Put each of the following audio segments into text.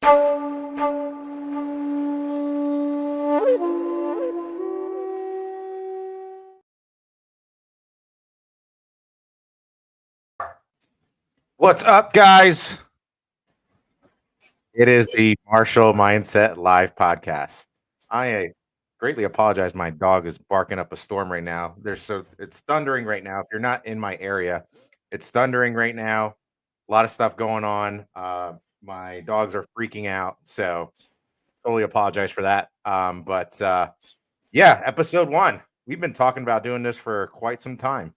What's up, guys? It is the Martial Mindset Live podcast. I greatly apologize. My dog is barking up a storm right now. It's thundering right now. If you're not in my area, it's thundering right now. A lot of stuff going on. My dogs are freaking out, so totally apologize for that. But yeah, episode one. We've been talking about doing this for quite some time.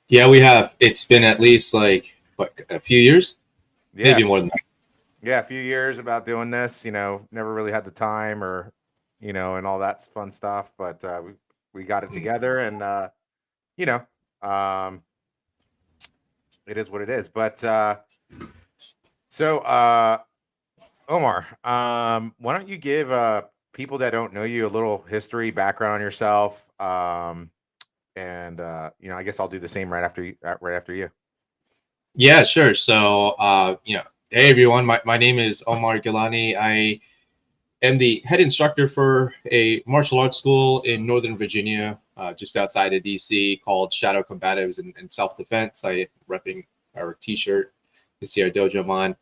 Yeah, we have. It's been at least like what, a few years, Yeah, maybe more than that. yeah, a few years about doing this. Never really had the time or and all that fun stuff. But we got it together, and you know, um, it is what it is. But so Omar, why don't you give people that don't know you a little history, background on yourself, and I guess I'll do the same right after you. Yeah, sure. So, hey everyone, my name is Omar Gilani. I am the head instructor for a martial arts school in Northern Virginia, just outside of DC, called Shadow Combatives and Self Defense. I am repping our T-shirt. You see our dojo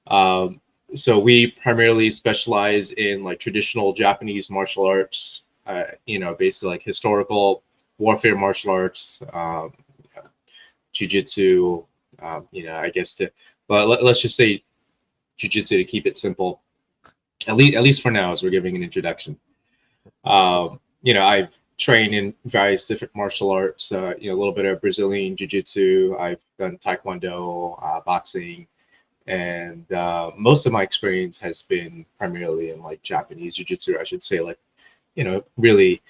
on. So we primarily specialize in like traditional Japanese martial arts. Basically like historical warfare martial arts, jujitsu. I guess but let's just say jujitsu to keep it simple. At least for now, as we're giving an introduction. I've trained in various different martial arts. A little bit of Brazilian jiu-jitsu. I've done taekwondo, boxing, and most of my experience has been primarily in like Japanese jiu-jitsu. I should say, like, really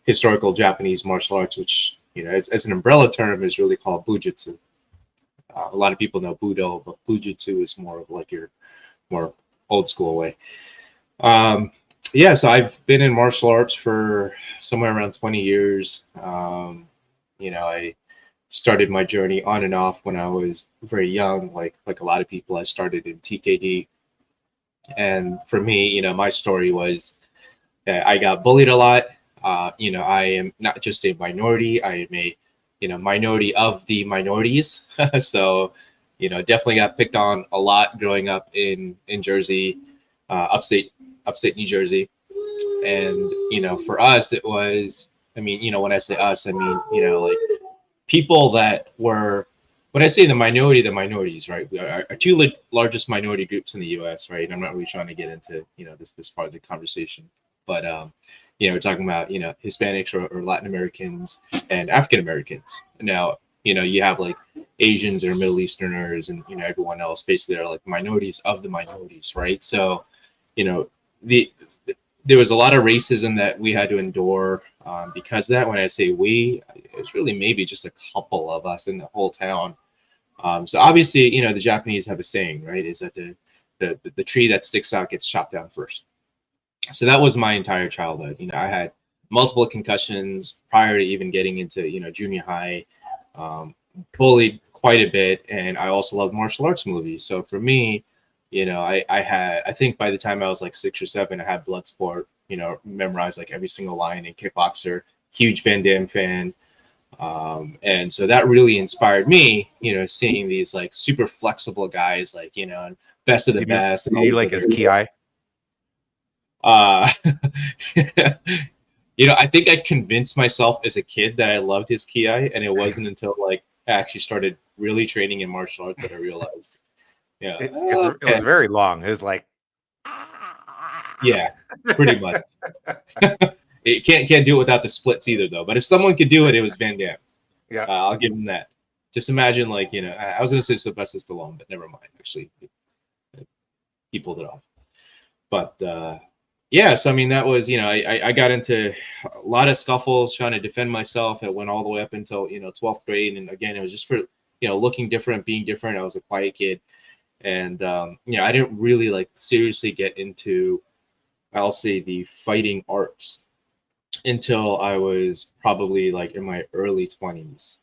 historical Japanese martial arts, which as an umbrella term is really called bujutsu. A lot of people know budo, but bujutsu is more of like your more old school way. So I've been in martial arts for somewhere around 20 years. I started my journey on and off when I was very young, like a lot of people. I started in TKD, and for me, my story was that I got bullied a lot. I am not just a minority; I am a minority of the minorities. So, definitely got picked on a lot growing up in Jersey, upstate New Jersey. And for us it was, I mean, when I say us, I mean, like people that were, when I say the minority, the minorities, right? We are our two largest minority groups in the US, right? And I'm not really trying to get into this part of the conversation, but we're talking about Hispanics or Latin Americans and African Americans. Now, you have like Asians or Middle Easterners and everyone else. Basically they're like minorities of the minorities, right? So you know the there was a lot of racism that we had to endure because of that. When I say we, it's really maybe just a couple of us in the whole town. So obviously, the Japanese have a saying, right? Is that the tree that sticks out gets chopped down first. So that was my entire childhood. I had multiple concussions prior to even getting into junior high. Um, Bullied quite a bit, and I also loved martial arts movies. So for me, I think by the time I was like 6 or 7, I had Bloodsport, memorized like every single line in Kickboxer. Huge Van Damme fan. And so that really inspired me, seeing these like super flexible guys, like, and best of the Did you best. And did you all like these his other, ki? uh, I think I convinced myself as a kid that I loved his ki, and it wasn't until like I actually started really training in martial arts that I realized, yeah, It was okay, very long. It was like yeah, pretty much. It can't do it without the splits either, though. But if someone could do it, it was Van Damme. yeah. I'll give him that. Just imagine, like, I was gonna say Sylvester Stallone, but never mind. Actually, he pulled it off. But yeah, so I mean, that was, I got into a lot of scuffles trying to defend myself. It went all the way up until 12th grade, and again, it was just for looking different, being different. I was a quiet kid, and I didn't really like seriously get into, I'll say, the fighting arts until I was probably like in my early 20s.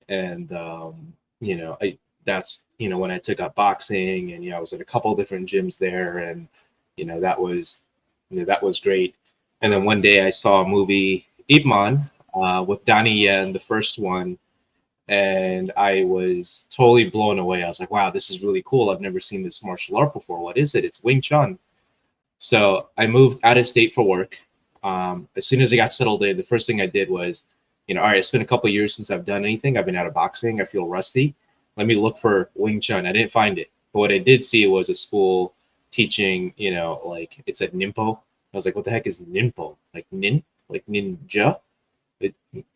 And I that's, when I took up boxing, and, I was at a couple different gyms there, and, that was, that was great. And then one day I saw a movie, Ip Man, with Donnie Yen, the first one, and I was totally blown away. I was like, wow, this is really cool. I've never seen this martial art before. What is it? It's Wing Chun. So I moved out of state for work. As soon as I got settled in, the first thing I did was, all right, it's been a couple of years since I've done anything. I've been out of boxing. I feel rusty. Let me look for Wing Chun. I didn't find it. But what I did see was a school teaching, like it said Ninpo. I was like, what the heck is Ninpo? Like like ninja?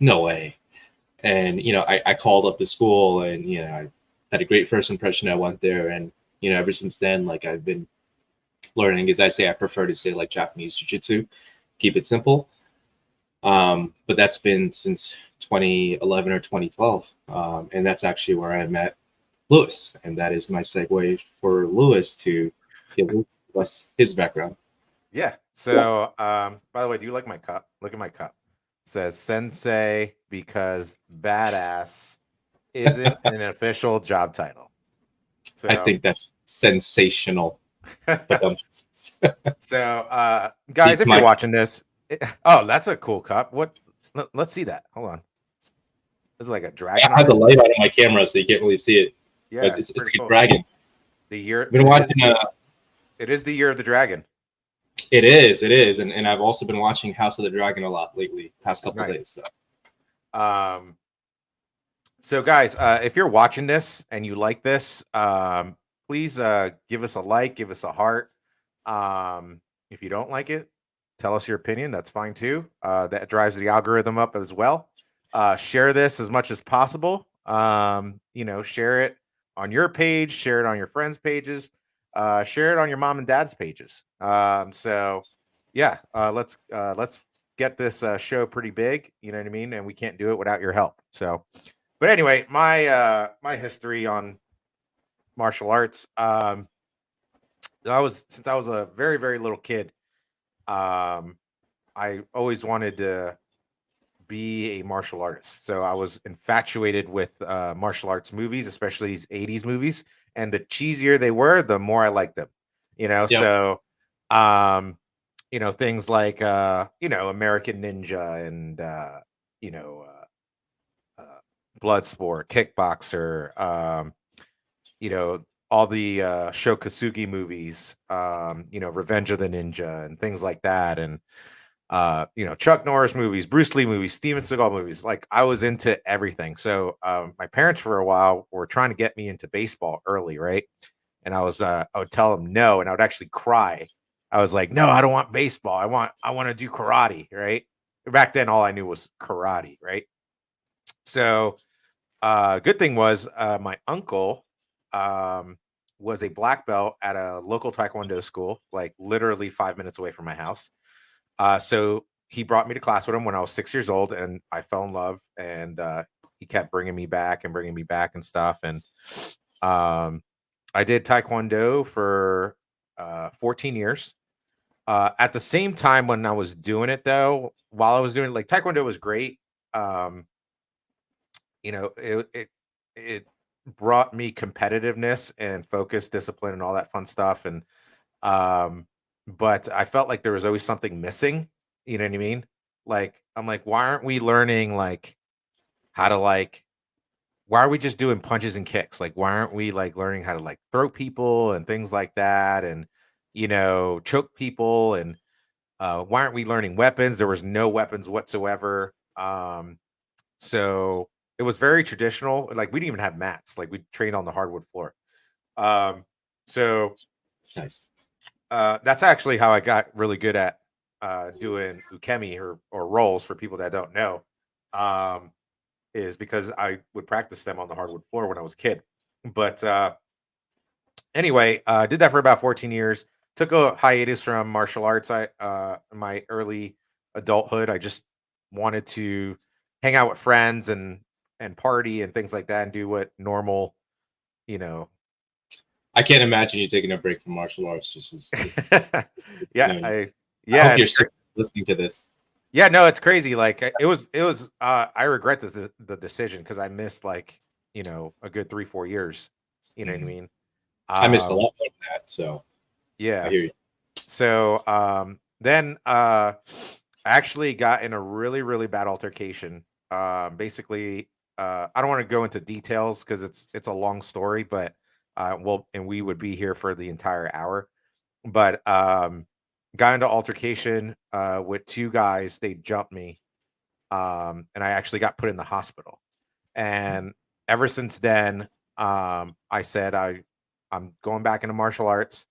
No way. And, I called up the school, and, I had a great first impression. I went there, and, ever since then, like, I've been learning. As I say, I prefer to say like Japanese jiu-jitsu, keep it simple. But that's been since 2011 or 2012. And that's actually where I met Lewis. And that is my segue for Lewis to give us his background. Yeah. So, by the way, do you like my cup? Look at my cup. It says Sensei because badass isn't an official job title. So I think that's sensational. So, guys, if you're watching this, oh, that's a cool cup. What? Let's see that. Hold on. This is like a dragon. I have the light on my camera, so you can't really see it. Yeah, but it's like cool. a dragon. The year. I've been watching. It is the year of the dragon. It is, and I've also been watching House of the Dragon a lot lately, past couple of days. So guys, if you're watching this and you like this, please give us a like, give us a heart. If you don't like it, tell us your opinion. That's fine too. That drives the algorithm up as well. Share this as much as possible. Share it on your page, share it on your friends' pages, share it on your mom and dad's pages. So yeah, let's get this show pretty big. You know what I mean? And we can't do it without your help. So, but anyway, my history on martial arts. Since I was a very, very little kid, I always wanted to be a martial artist. So I was infatuated with martial arts movies, especially these 80s movies. And the cheesier they were, the more I liked them. Yep. So things like American Ninja and Bloodsport, Kickboxer, all the Shokasugi movies, Revenge of the Ninja and things like that. And Chuck Norris movies, Bruce Lee movies, Steven Seagal movies. Like I was into everything. So my parents for a while were trying to get me into baseball early, right? And I would tell them no, and I would actually cry. I was like, no, I don't want baseball. I want to do karate, right? Back then, all I knew was karate, right? So good thing was my uncle was a black belt at a local Taekwondo school, like literally 5 minutes away from my house. So he brought me to class with him when I was 6 years old, and I fell in love. And he kept bringing me back and stuff. And I did Taekwondo for 14 years. At the same time, when I was doing it, though, while I was doing it, like Taekwondo was great. It brought me competitiveness and focus, discipline, and all that fun stuff. And but I felt like there was always something missing. You know what I mean? Like I'm like, why aren't we learning like how to why are we just doing punches and kicks? Like, why aren't we like learning how to like throw people and things like that, and choke people? And why aren't we learning weapons? There was no weapons whatsoever. So it was very traditional. Like we didn't even have mats. Like we trained on the hardwood floor. So nice. That's actually how I got really good at doing ukemi or rolls for people that don't know. Is because I would practice them on the hardwood floor when I was a kid. But anyway, did that for about 14 years. Took a hiatus from martial arts. In my early adulthood, I just wanted to hang out with friends and party and things like that and do what normal, I can't imagine you taking a break from martial arts. Just yeah, I hope you're still listening to this. Yeah, no, it's crazy. Like it was. I regret the decision because I missed like a good 3-4 years You know what I mean? I missed a Um, lot more than that, so I yeah. hear you. So then I actually got in a really, really bad altercation. Basically, I don't want to go into details because it's a long story, but well, and we would be here for the entire hour. But got into altercation with two guys. They jumped me, and I actually got put in the hospital. And ever since then, I said I'm going back into martial arts,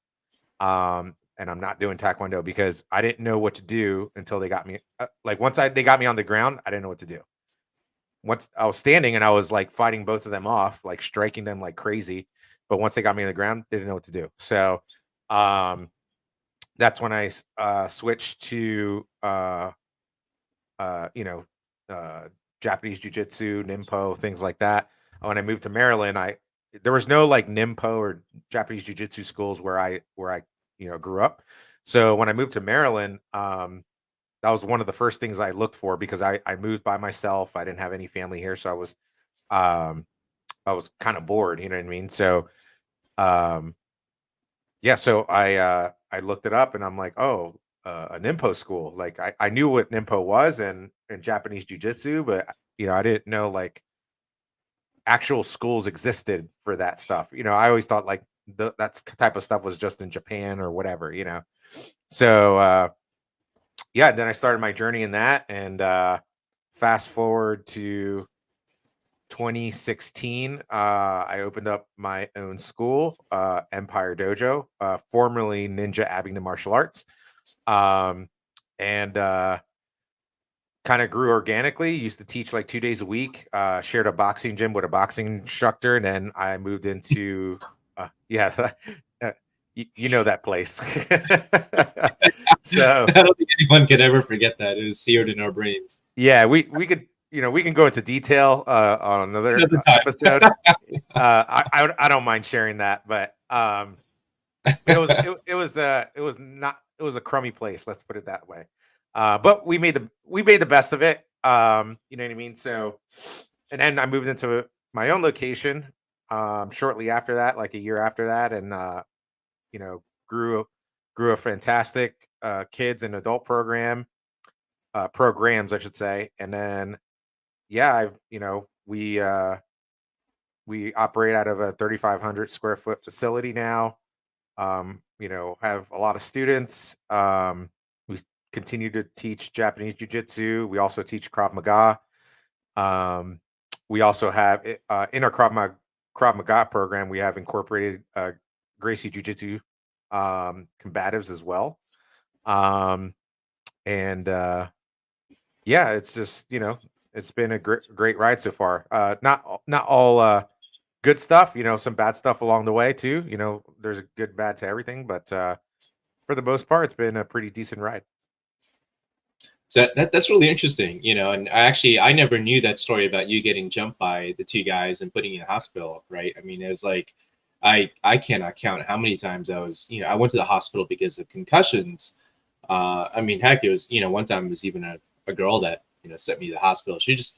and I'm not doing taekwondo because I didn't know what to do until they got me. Like once they got me on the ground, I didn't know what to do. Once I was standing and I was like fighting both of them off, like striking them like crazy. But once they got me on the ground, they didn't know what to do. So um, that's when I switched to you know, uh, Japanese jiu-jitsu, Nimpo, things like that. When I moved to Maryland, I there was no like Nimpo or Japanese jiu-jitsu schools where I grew up. So when I moved to Maryland, that was one of the first things I looked for because I moved by myself. I didn't have any family here, so um I was kind of bored, you know what I mean? So um yeah, so I looked it up and I'm like, oh, a Nimpo school. Like I knew what Nimpo was and Japanese jiu-jitsu, but I didn't know like actual schools existed for that stuff. I always thought like type of stuff was just in Japan or whatever. So yeah, then I started my journey in that and fast forward to 2016, I opened up my own school, Empire Dojo, formerly Ninja Abingdon Martial Arts, um, and kind of grew organically. Used to teach like 2 days a week. Shared a boxing gym with a boxing instructor, and then I moved into yeah, you know that place. So I don't think anyone could ever forget that. It was seared in our brains. yeah, we could we can go into detail on another Another time. episode. I don't mind sharing that, but it was not it was a crummy place. Let's put it that way. But we made the best of it. You know what I mean. So, and then I moved into my own location shortly after that, like a year after that, and you know grew a fantastic kids and adult programs, I should say, and then yeah, I've we operate out of a 3,500 square foot facility now. Have a lot of students. We continue to teach Japanese jiu-jitsu. We also teach Krav Maga. Um, we also have in our Krav Maga program, we have incorporated Gracie Jiu-Jitsu combatives as well. Um, and yeah, it's just it's been a great ride so far. Not all good stuff, some bad stuff along the way too. There's a good bad to everything, but for the most part, it's been a pretty decent ride. So that's really interesting, and I never knew that story about you getting jumped by the two guys and putting you in the hospital, right? I mean, it was like I cannot count how many times I went to the hospital because of concussions. I mean, heck, it was, one time it was even a girl that, sent me to the hospital. She just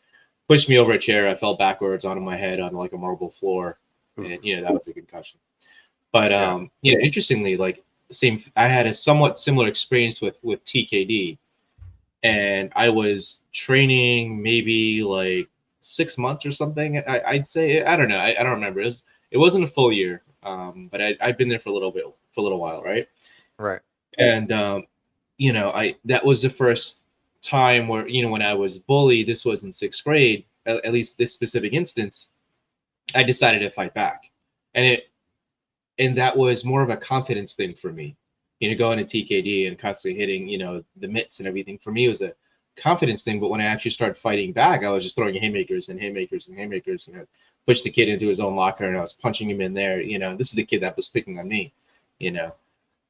pushed me over a chair. I fell backwards onto my head on like a marble floor. Oof. And, that was a concussion. But, Yeah. interestingly, like I had a somewhat similar experience with TKD, and I was training maybe like 6 months or something. I'd say, I don't know. I don't remember. It wasn't a full year. But I'd been there for a little while. Right. Right. And, I that was the first time where when I was bullied. This was in sixth grade, at least this specific instance. I decided to fight back, and that was more of a confidence thing for me. Going to TKD and constantly hitting the mitts and everything for me was a confidence thing. But when I actually started fighting back, I was just throwing haymakers and haymakers and haymakers. Pushed the kid into his own locker and I was punching him in there. This is the kid that was picking on me. You know,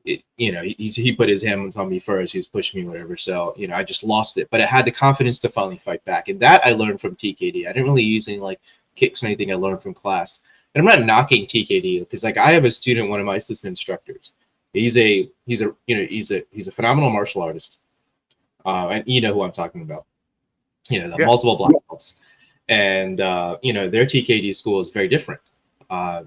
he put his hands on me first. He was pushing me, whatever. So, I just lost it. But I had the confidence to finally fight back. And that I learned from TKD. I didn't really use any like kicks or anything I learned from class. And I'm not knocking TKD because like I have a student, one of my assistant instructors. He's a phenomenal martial artist. And you know who I'm talking about. The Yeah. multiple black belts. And their TKD school is very different.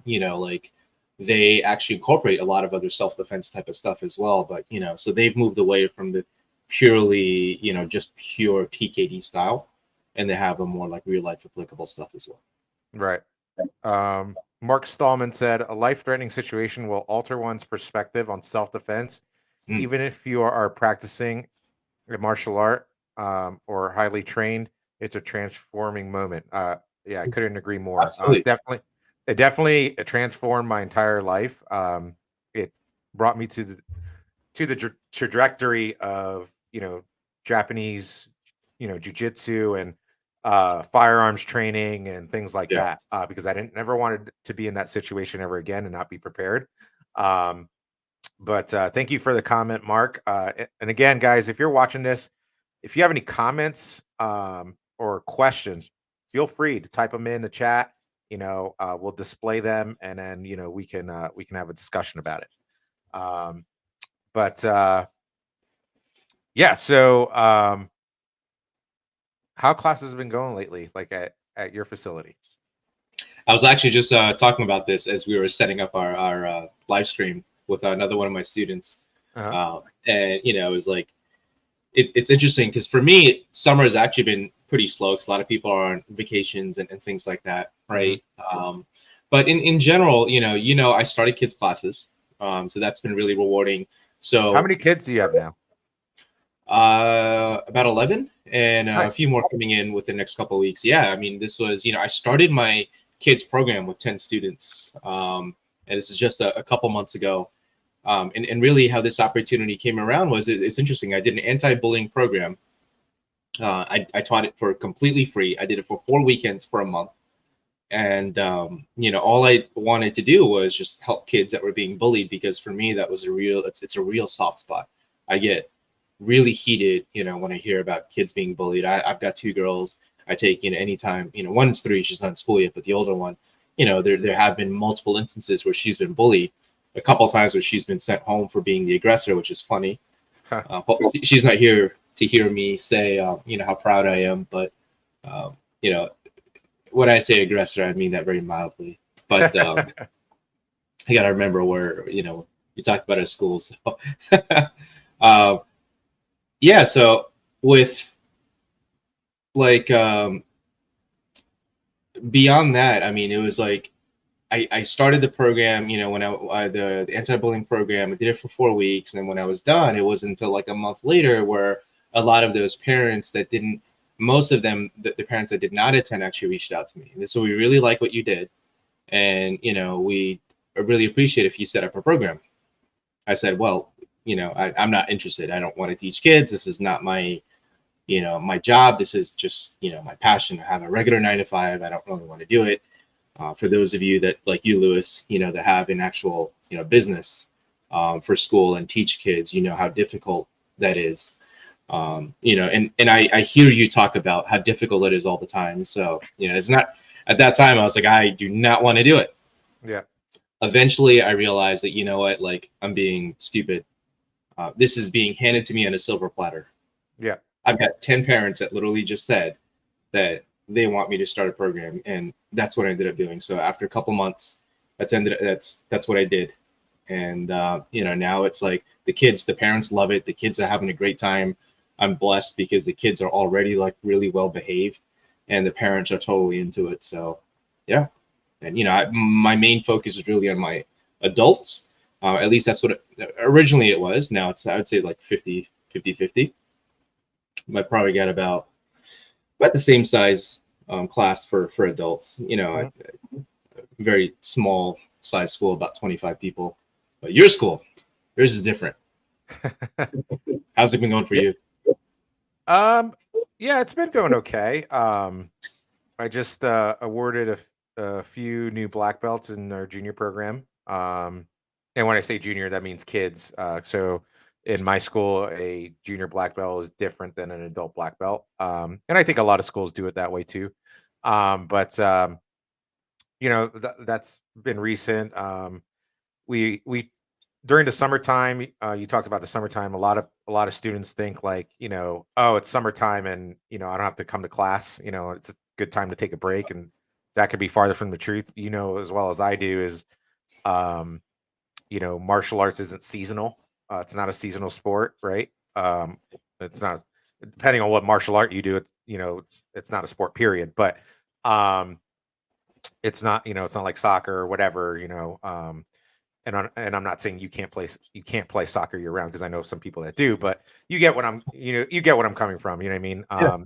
Like they actually incorporate a lot of other self-defense type of stuff as well. But so they've moved away from the purely, just pure PKD style, and they have a more like real life applicable stuff as well. Right. Mark Stallman said a life-threatening situation will alter one's perspective on self-defense, Mm. even if you are practicing a martial art or highly trained. It's a transforming moment. Yeah, I couldn't agree more. Absolutely. It definitely transformed my entire life. It brought me to the trajectory of Japanese jujitsu and firearms training and things like Yeah. that, because I didn't never wanted to be in that situation ever again and not be prepared. Um, but thank you for the comment, Mark. And again, guys, if you're watching this, if you have any comments or questions, feel free to type them in the chat. We'll display them, and then we can have a discussion about it. But yeah, so how classes have been going lately, like at your facility? I was actually just talking about this as we were setting up our live stream with another one of my students. Uh-huh. And it was like it's interesting because for me summer has actually been pretty slow because a lot of people are on vacations and things like that, right? But in general, I started kids classes, so that's been really rewarding. So How many kids do you have now? about 11, and a Nice. few more coming in within the next couple of weeks. Yeah, I mean, this was, I started my kids program with 10 students, and this is just a couple months ago. And really how this opportunity came around was it's interesting. I did an anti-bullying program. I taught it for completely free. I did it for 4 weekends for a month. And, all I wanted to do was just help kids that were being bullied, because for me, that was it's a real soft spot. I get really heated, when I hear about kids being bullied. I've got 2 girls. I take, anytime, one's 3, she's not in school yet, but the older one, there have been multiple instances where she's been bullied, a couple of times where she's been sent home for being the aggressor, which is funny. But she's not here to hear me say, how proud I am. But, you know, when I say aggressor, I mean that very mildly. But I got to remember where, we talked about our schools. So. Yeah, so with like beyond that, I mean, it was like I started the program, when the anti-bullying program. I did it for 4 weeks, and then when I was done, it wasn't until like a month later where a lot of those parents that didn't, most of them, the parents that did not attend actually reached out to me. And so we really like what you did, and we really appreciate if you set up a program. I said, well, I'm not interested. I don't want to teach kids. This is not my my job. This is just my passion. I have a regular 9 to 5. I don't really want to do it. For those of you that, like you, Lewis, that have an actual business for school and teach kids, how difficult that is. And I hear you talk about how difficult it is all the time. So it's not, at that time I was like, I do not want to do it. Yeah. Eventually I realized that, what, like, I'm being stupid. This is being handed to me on a silver platter. Yeah. I've got 10 parents that literally just said that they want me to start a program, and that's what I ended up doing. So after a couple months, that's what I did. And now it's like the parents love it. The kids are having a great time. I'm blessed because the kids are already like really well behaved, and the parents are totally into it. So yeah. And my main focus is really on my adults. At least that's what originally it was. Now it's, I would say, like 50. I probably got about the same size class for adults. A very small size school, about 25 people. But your school, yours is different. How's it been going for you? Yeah, it's been going okay. I just awarded a few new black belts in our junior program. And when I say junior, that means kids. So in my school, a junior black belt is different than an adult black belt. And I think a lot of schools do it that way too. But that's been recent. We during the summertime, you talked about the summertime. A lot of students think like, oh, it's summertime and I don't have to come to class. It's a good time to take a break and that could be farther from the truth. You know as well as I do is, um, martial arts isn't seasonal. It's not a seasonal sport, right? It's not, depending on what martial art you do. It's not a sport, period. But um, it's not, it's not like soccer or whatever. And I'm not saying you can't play soccer year round, because I know some people that do, but you get what I'm coming from. You know what I mean? Yeah.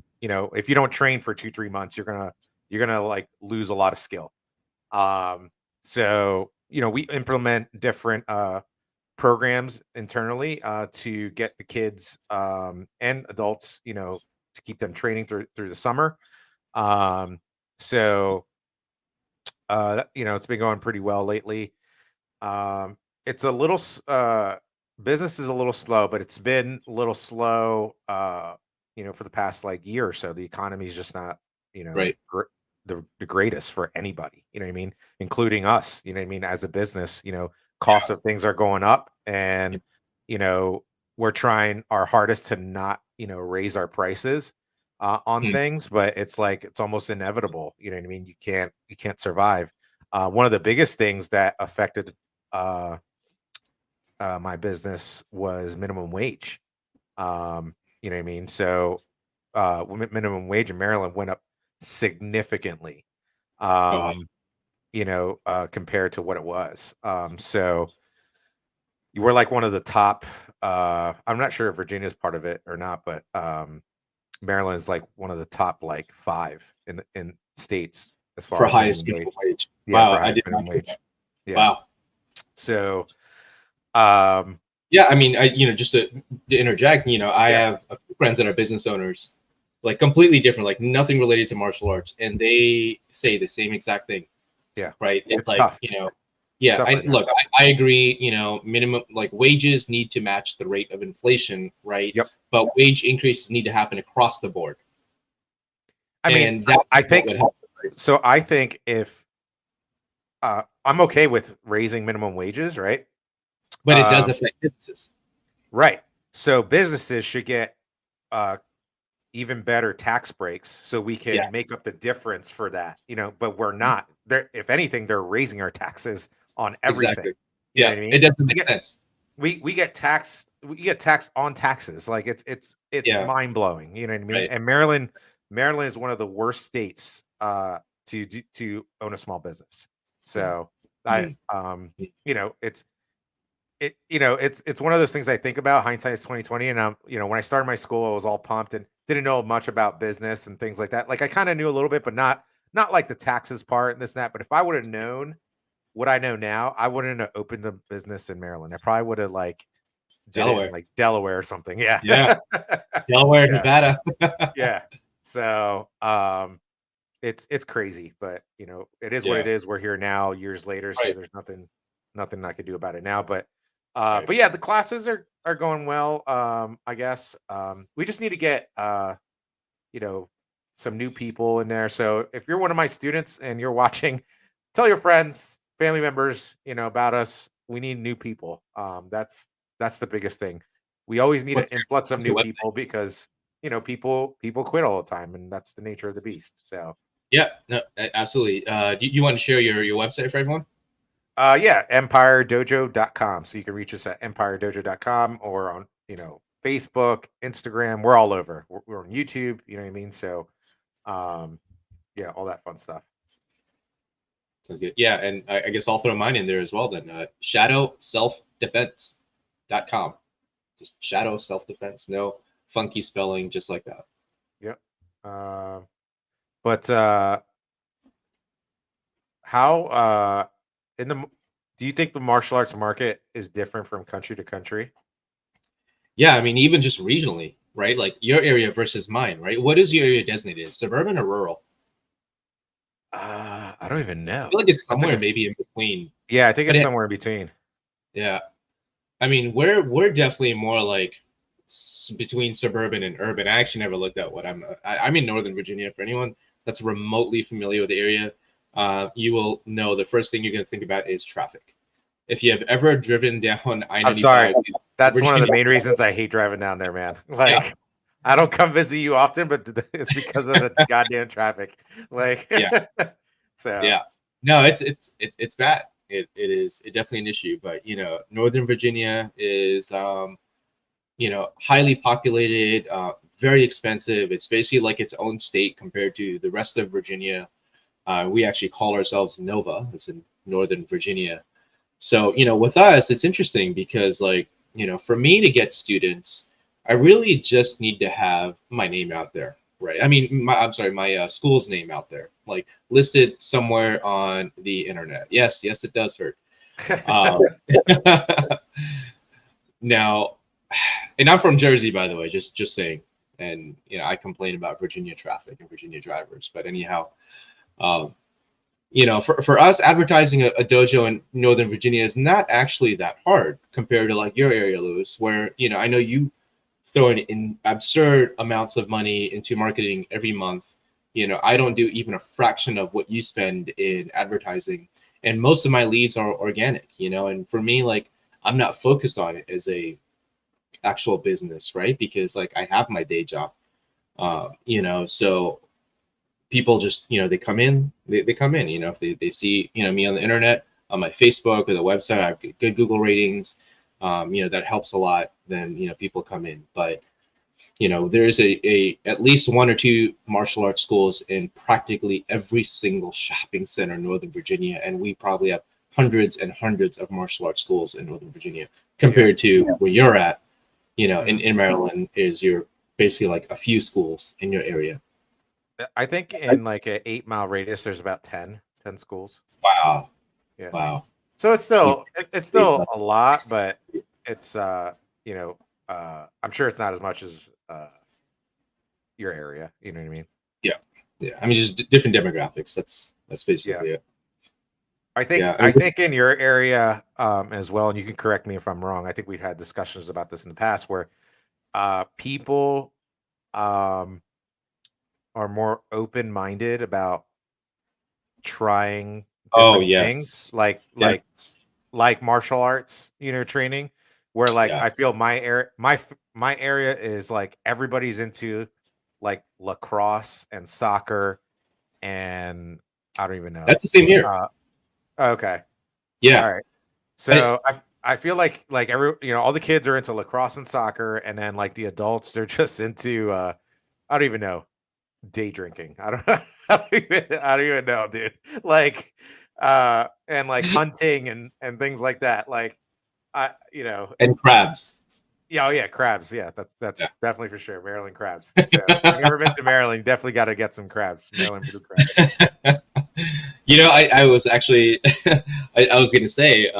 If you don't train for 2-3 months, you're gonna like lose a lot of skill. So we implement different programs internally to get the kids and adults, to keep them training through the summer. Um, so it's been going pretty well lately. It's a little business is a little slow, but it's been a little slow for the past like year or so. The economy is just not, Right. the greatest for anybody, you know what I mean, including us, you know what I mean, as a business. Costs of things are going up, and you know we're trying our hardest to not, raise our prices on Mm. things, but it's like it's almost inevitable, you know what I mean. You can't survive. One of the biggest things that affected uh, my business was minimum wage. You know what I mean? So minimum wage in Maryland went up significantly, Oh, wow. compared to what it was. So you were like one of the top. I'm not sure if Virginia's part of it or not, but Maryland is like one of the top like 5 in states as far For as highest minimum minimum wage. wage. Yeah, Wow, for I highest did not minimum know wage. that. Yeah. Wow. So, um, Yeah, I mean, just to interject, I yeah, have a few friends that are business owners, like completely different, like nothing related to martial arts, and they say the same exact thing, yeah, right? It's it's like, tough. It's yeah, tough right now. I agree, minimum like wages need to match the rate of inflation, right? Yep. But wage increases need to happen across the board, I mean, and that's I what think would happen, right? so. I think if I'm okay with raising minimum wages, right? But it does Um, affect businesses. right. So businesses should get uh, even better tax breaks so we Yeah, can make up the difference for that, but we're not. They're, if anything, they're raising our taxes on everything. exactly. You know Yeah, what I it mean? doesn't We make get sense. taxed on taxes. Like it's Yeah, mind blowing. You know what I mean? right. And Maryland is one of the worst states to own a small business. So I Mm. it's one of those things I think about. Hindsight is 2020, and when I started my school, I was all pumped and didn't know much about business and things like that. Like I kind of knew a little bit, but not like the taxes part and this and that. But if I would have known what I know now, I wouldn't have opened a business in Maryland. I probably would have like did it in Delaware. like Delaware or something. Yeah. Yeah, Delaware, Yeah. Nevada. Yeah. So it's crazy, but it is what Yeah, it is. We're here now, years later, so right, there's nothing I could do about it now. But right. yeah, the classes are going well. I guess we just need to get you know some new people in there. So if you're one of my students and you're watching, tell your friends, family members, about us. We need new people. That's the biggest thing. We always need an influx of What's your new website? people because people quit all the time, and that's the nature of the beast. So Yeah, no, absolutely. Do you want to share your website for everyone? yeah, empiredojo.com. So you can reach us at empiredojo.com or on, Facebook, Instagram. We're all over. We're on YouTube, you know what I mean? So um yeah, all that fun stuff. Sounds good. Yeah, and I guess I'll throw mine in there as well then. Shadowselfdefense.com. Just shadow self defense. No funky spelling, just like that. Yep. But how in the do you think the martial arts market is different from country to country? Yeah, I mean, even just regionally, right? Like your area versus mine, right? What is your area designated? Suburban or rural? I don't even I know. feel like it's That's a somewhere good. maybe in between. Yeah, I think But it's somewhere in between. yeah, I mean, we're definitely more like between suburban and urban. I actually never looked at what I'm in Northern Virginia. For anyone that's remotely familiar with the area, you will know the first thing you're going to think about is traffic. If you have ever driven down I'm sorry. I-95 to That's one of the Virginia, main reasons I hate driving down there, man. yeah, Like, I don't come visit you often, but it's because of the goddamn traffic. Like, yeah, So Yeah. No, it's bad. It is definitely an issue. But Northern Virginia is highly populated, very expensive. It's basically like its own state compared to the rest of Virginia. We actually call ourselves Nova. It's in Northern Virginia. So, with us, it's interesting because, like, for me to get students, I really just need to have my name out there, right? I mean, I'm sorry, my school's name out there, like listed somewhere on the internet. Yes, yes, it does hurt. Um, now, and I'm from Jersey, by the way, just saying. And I complain about Virginia traffic and Virginia drivers, but anyhow, um, for us, advertising a dojo in Northern Virginia is not actually that hard compared to like your area, Lewis, where I know you throw in absurd amounts of money into marketing every month. I don't do even a fraction of what you spend in advertising, and most of my leads are organic. And for me, like, I'm not focused on it as a actual business, right? Because like I have my day job, so people just they come in, they come in. If they see me on the internet, on my Facebook or the website, I have good Google ratings, that helps a lot. Then people come in. But there's a at least one or two martial arts schools in practically every single shopping center in Northern Virginia, and we probably have hundreds and hundreds of martial arts schools in Northern Virginia compared to where you're at. In Maryland, is you're basically like a few schools in your area. I think in like an 8 mile radius, there's about 10 schools. Wow. Yeah. Wow. So it's still a lot, but it's I'm sure it's not as much as your area. You know what I mean? Yeah. Yeah. I mean, just different demographics. That's basically it. I think in your area as well, and you can correct me if I'm wrong. I think we've had discussions about this in the past where people are more open-minded about trying different things, like martial arts, training. Where like I feel my area is like everybody's into like lacrosse and soccer, and I don't even know. That's the same here. Okay. Yeah. All right. So I feel like all the kids are into lacrosse and soccer, and then like the adults, they're just into I don't even know, day drinking. I don't I don't even know, dude. Like and like hunting and things like that. Like and crabs. Yeah, oh yeah, crabs. Yeah, that's definitely for sure. Maryland crabs. So if you've never been to Maryland, you definitely got to get some crabs. Maryland blue crabs. I was actually I was gonna say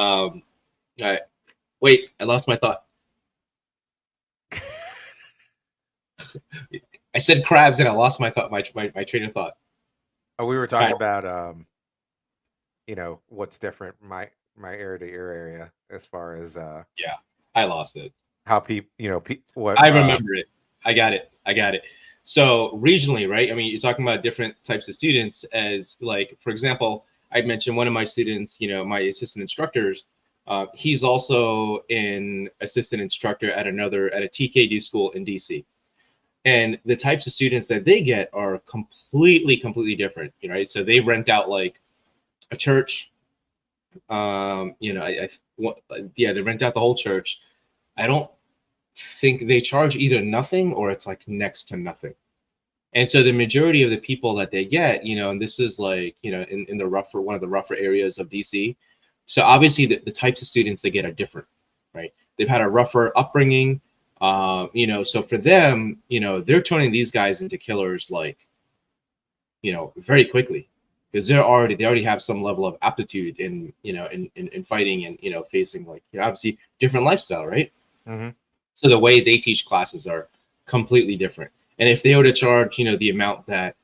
wait, I lost my thought. I said crabs and I lost my thought, my train of thought. Oh, we were talking about what's different my area to your area as far as yeah, I lost it. How people what I remember it. I got it. So regionally, right? I mean, you're talking about different types of students. As like, for example, I mentioned one of my students, my assistant instructors. He's also an assistant instructor at a TKD school in DC. And the types of students that they get are completely different, right? So they rent out like a church. They rent out the whole church. I don't think they charge either nothing or it's like next to nothing. And so the majority of the people that they get, and this is like, in the one of the rougher areas of DC. So obviously the types of students they get are different, right? They've had a rougher upbringing. So for them, they're turning these guys into killers like, very quickly, because they already have some level of aptitude in fighting and facing like obviously different lifestyle, right? Mm-hmm. So the way they teach classes are completely different. And if they were to charge the amount that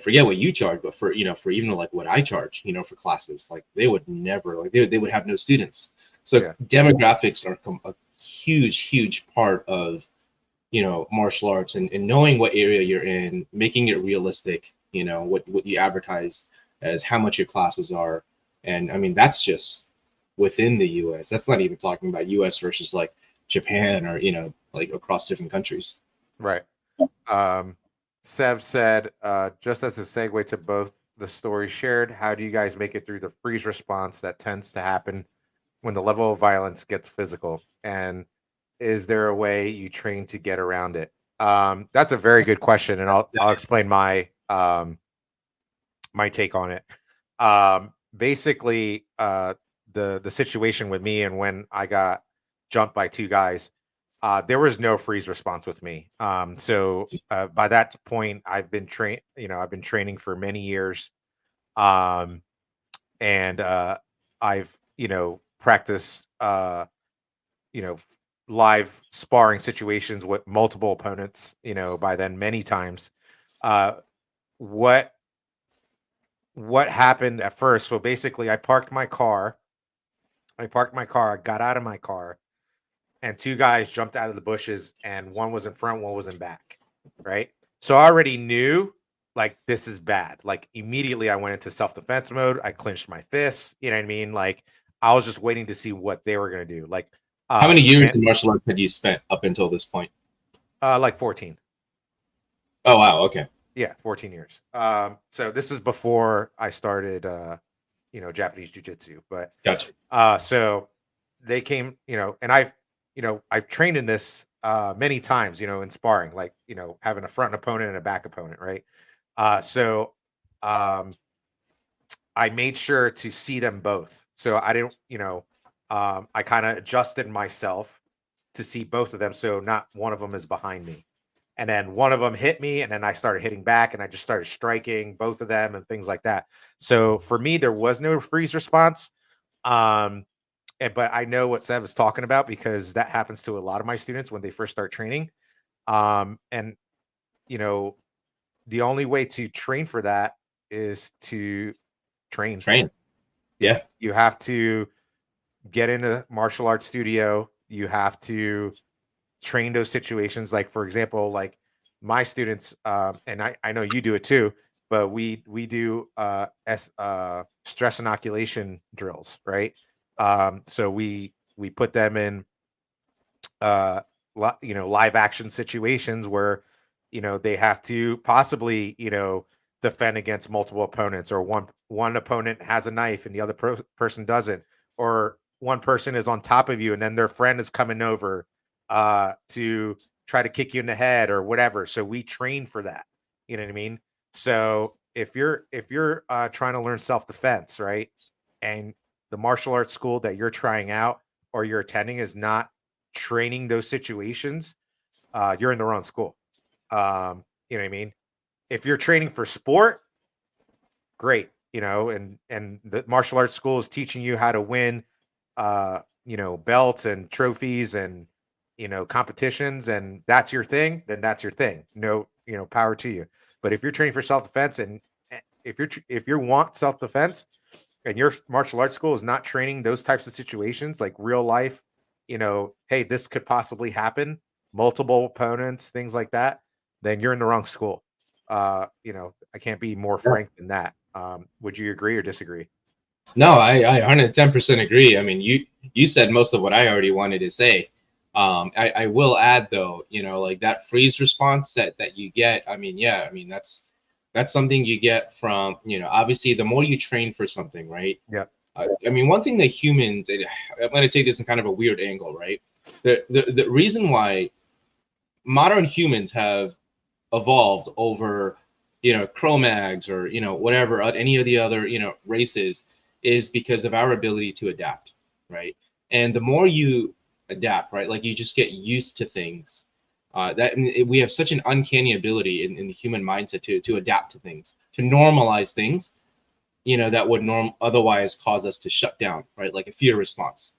forget what you charge, but for for even like what I charge for classes, like they would never, like they would have no students. So demographics are a huge part of martial arts, and knowing what area you're in, making it realistic, what you advertise as how much your classes are. And I mean, that's just within the US. That's not even talking about US versus like Japan or like across different countries. Right. Sev said, just as a segue to both the story shared, how do you guys make it through the freeze response that tends to happen when the level of violence gets physical? And is there a way you train to get around it? That's a very good question, and I'll explain That's my take on it. Basically, the situation with me and when I got jumped by two guys, there was no freeze response with me. So by that point, I've been trained. I've been training for many years, um, and I've practiced you know f- live sparring situations with multiple opponents. By then many times. Uh, what what happened at first? Well, basically, I parked my car. I got out of my car, and two guys jumped out of the bushes, and one was in front, one was in back. Right. So I already knew like this is bad. Like immediately I went into self-defense mode. I clenched my fists. You know what I mean? Like I was just waiting to see what they were gonna do. how many years And in martial arts had you spent up until this point? like 14. Oh wow, okay, Yeah, 14 years. So this is before I started Japanese jiu-jitsu. But gotcha. so they came, and I've trained in this many times, in sparring, like, having a front opponent and a back opponent, right? So um I made sure to see them both. So I didn't, I kind of adjusted myself to see both of them. So not one of them is behind me. And then one of them hit me, and then I started hitting back, and I just started striking both of them and things like that. So for me, there was no freeze response. Um, but I know what Sev is talking about because that happens to a lot of my students when they first start training. And you know, the only way to train for that is to train. Train, Yeah, yeah, you have to get in a martial arts studio. You have to train those situations. Like for example, like my students, and I know you do it too, but we do stress inoculation drills, right? So we put them in uh live action situations where they have to possibly defend against multiple opponents, or one opponent has a knife and the other person doesn't, or one person is on top of you and then their friend is coming over to try to kick you in the head or whatever. So we train for that. You know what I mean? So if you're trying to learn self-defense, right, and the martial arts school that you're trying out or you're attending is not training those situations, you're in the wrong school. You know what I mean? If you're training for sport, great, and the martial arts school is teaching you how to win, belts and trophies and competitions, and that's your thing. Then that's your thing. No, power to you. But if you're training for self defense, and if you want self defense, and your martial arts school is not training those types of situations, like real life, hey, this could possibly happen, multiple opponents, things like that, then you're in the wrong school. I can't be more yeah. frank than that. Would you agree or disagree? No, I 110% agree. I mean, you said most of what I already wanted to say. I will add though, like that freeze response that you get. I mean, yeah, I mean that's something you get from, obviously the more you train for something, right? Yeah. I mean, one thing that humans, I'm going to take this in kind of a weird angle, right? The reason why modern humans have evolved over Cro-Mags or whatever any of the other races is because of our ability to adapt, right? And the more you adapt, right, like you just get used to things. We have such an uncanny ability in the human mindset to adapt to things, to normalize things, that would otherwise cause us to shut down, right, like a fear response.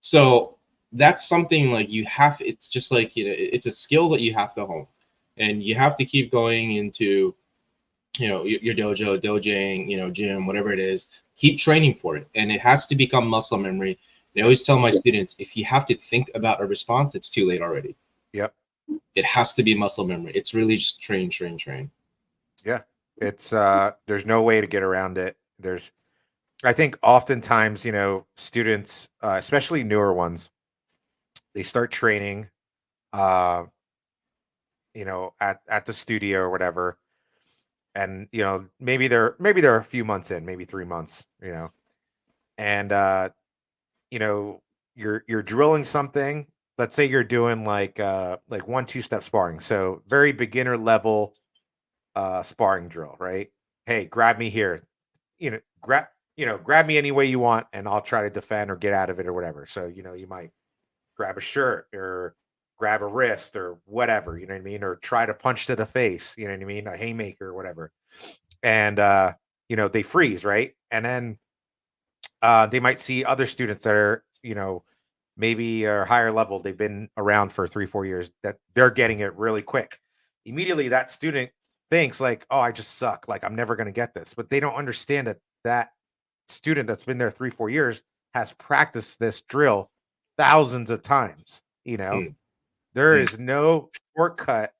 So that's something like it's just like it's a skill that you have to hone, and you have to keep going into your dojo, dojang, gym, whatever it is. Keep training for it, and it has to become muscle memory. I Yep. always tell my students, if you have to think about a response, it's too late already. Yep. It has to be muscle memory. It's really just train, train, train. Yeah. It's there's no way to get around it. I think oftentimes, students, especially newer ones, they start training uh at the studio or whatever, and maybe they're a few months in, maybe 3 months, and you're drilling something. Let's say you're doing like 1-2 step sparring, so very beginner level sparring drill, right? Hey, grab me here, grab me any way you want, and I'll try to defend or get out of it or whatever. So you might grab a shirt or grab a wrist or whatever, you know what I mean, or try to punch to the face, you know what I mean, a haymaker or whatever, and they freeze, right? And then they might see other students that are, maybe are higher level. They've been around for 3-4 years, that they're getting it really quick. Immediately, that student thinks like, "Oh, I just suck. Like, I'm never going to get this." But they don't understand that that student that's been there 3-4 years has practiced this drill thousands of times. Mm, There mm, is no shortcut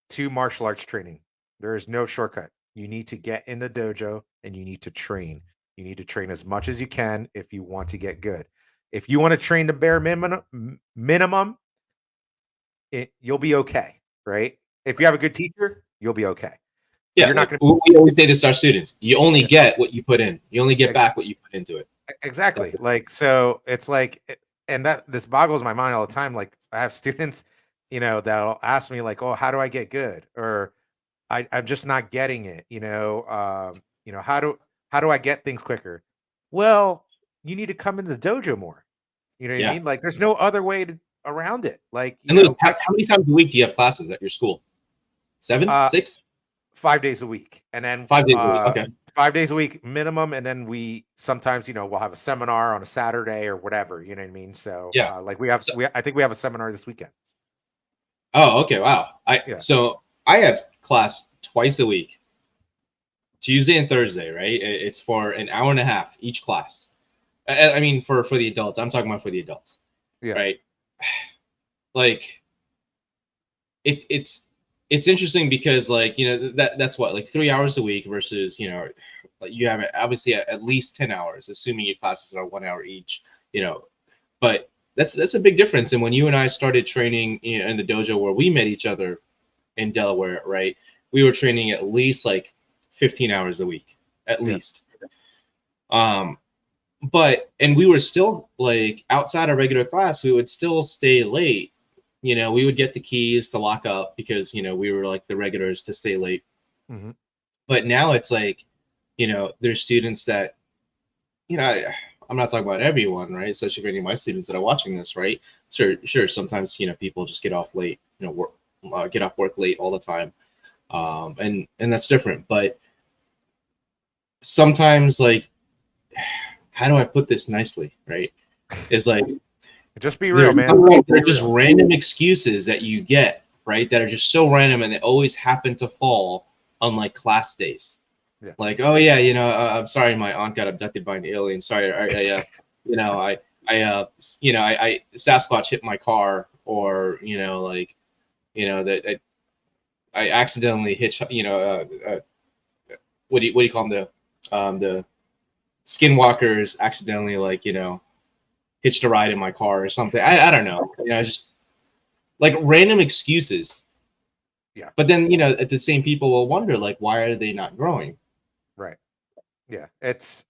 to martial arts training. There is no shortcut. You need to get in the dojo and you need to train. You need to train as much as you can if you want to get good. If you want to train the bare minimum, you'll be okay, right? If you have a good teacher, you'll be okay. yeah, You're not going to. we always say this to our students: you only Yeah, get what you put in. You only get ex- back what you put into it. That's exactly. it. Like, so it's like, and that this boggles my mind all the time. Like, I have students, that'll ask me like, "Oh, how do I get good?" Or I'm just not getting it. How do I get things quicker? Well, you need to come into the dojo more. You know what I Yeah. mean? Like, there's no other way around it. Like, And Louis, how many times a week do you have classes at your school? Seven, uh 6, 5 days a week, and then 5 days a week. Okay. 5 days a week minimum, and then we sometimes we'll have a seminar on a Saturday or whatever. You know what I mean? So Yeah. like I think we have a seminar this weekend. Oh, okay. Wow. Yeah. So I have class twice a week, Tuesday and Thursday, right? It's for an hour and a half each class. I mean, for the adults, I'm talking about for the adults, Yeah. right? Like it's interesting because like that's what, like 3 hours a week versus like you have obviously at least 10 hours, assuming your classes are 1 hour each. You know, but that's a big difference. And when you and I started training in the dojo where we met each other in Delaware, right? We were training at least like 15 hours a week, at Yeah. least. Um, and we were still like outside of regular class, we would still stay late. We would get the keys to lock up because we were like the regulars to stay late. Hmm. But now it's like, there's students that, I'm not talking about everyone, right? Especially for any of my students that are watching this, right? Sure. Sometimes people just get off late, work, get off work late all the time, and that's different. But sometimes, like, how do I put this nicely, right? Is like Just be real, man. there are Be just real. random excuses that you get, right? That are just so random, and they always happen to fall on like class days. Yeah. Like, oh yeah, I'm sorry, my aunt got abducted by an alien. Sorry, you know, I Sasquatch hit my car, or like, that I accidentally hitch, what do you call them, the skinwalkers accidentally, like, hitched a ride in my car or something. I don't know. Just like random excuses. Yeah. But then, the same people will wonder, like, why are they not growing? Right. Yeah. It's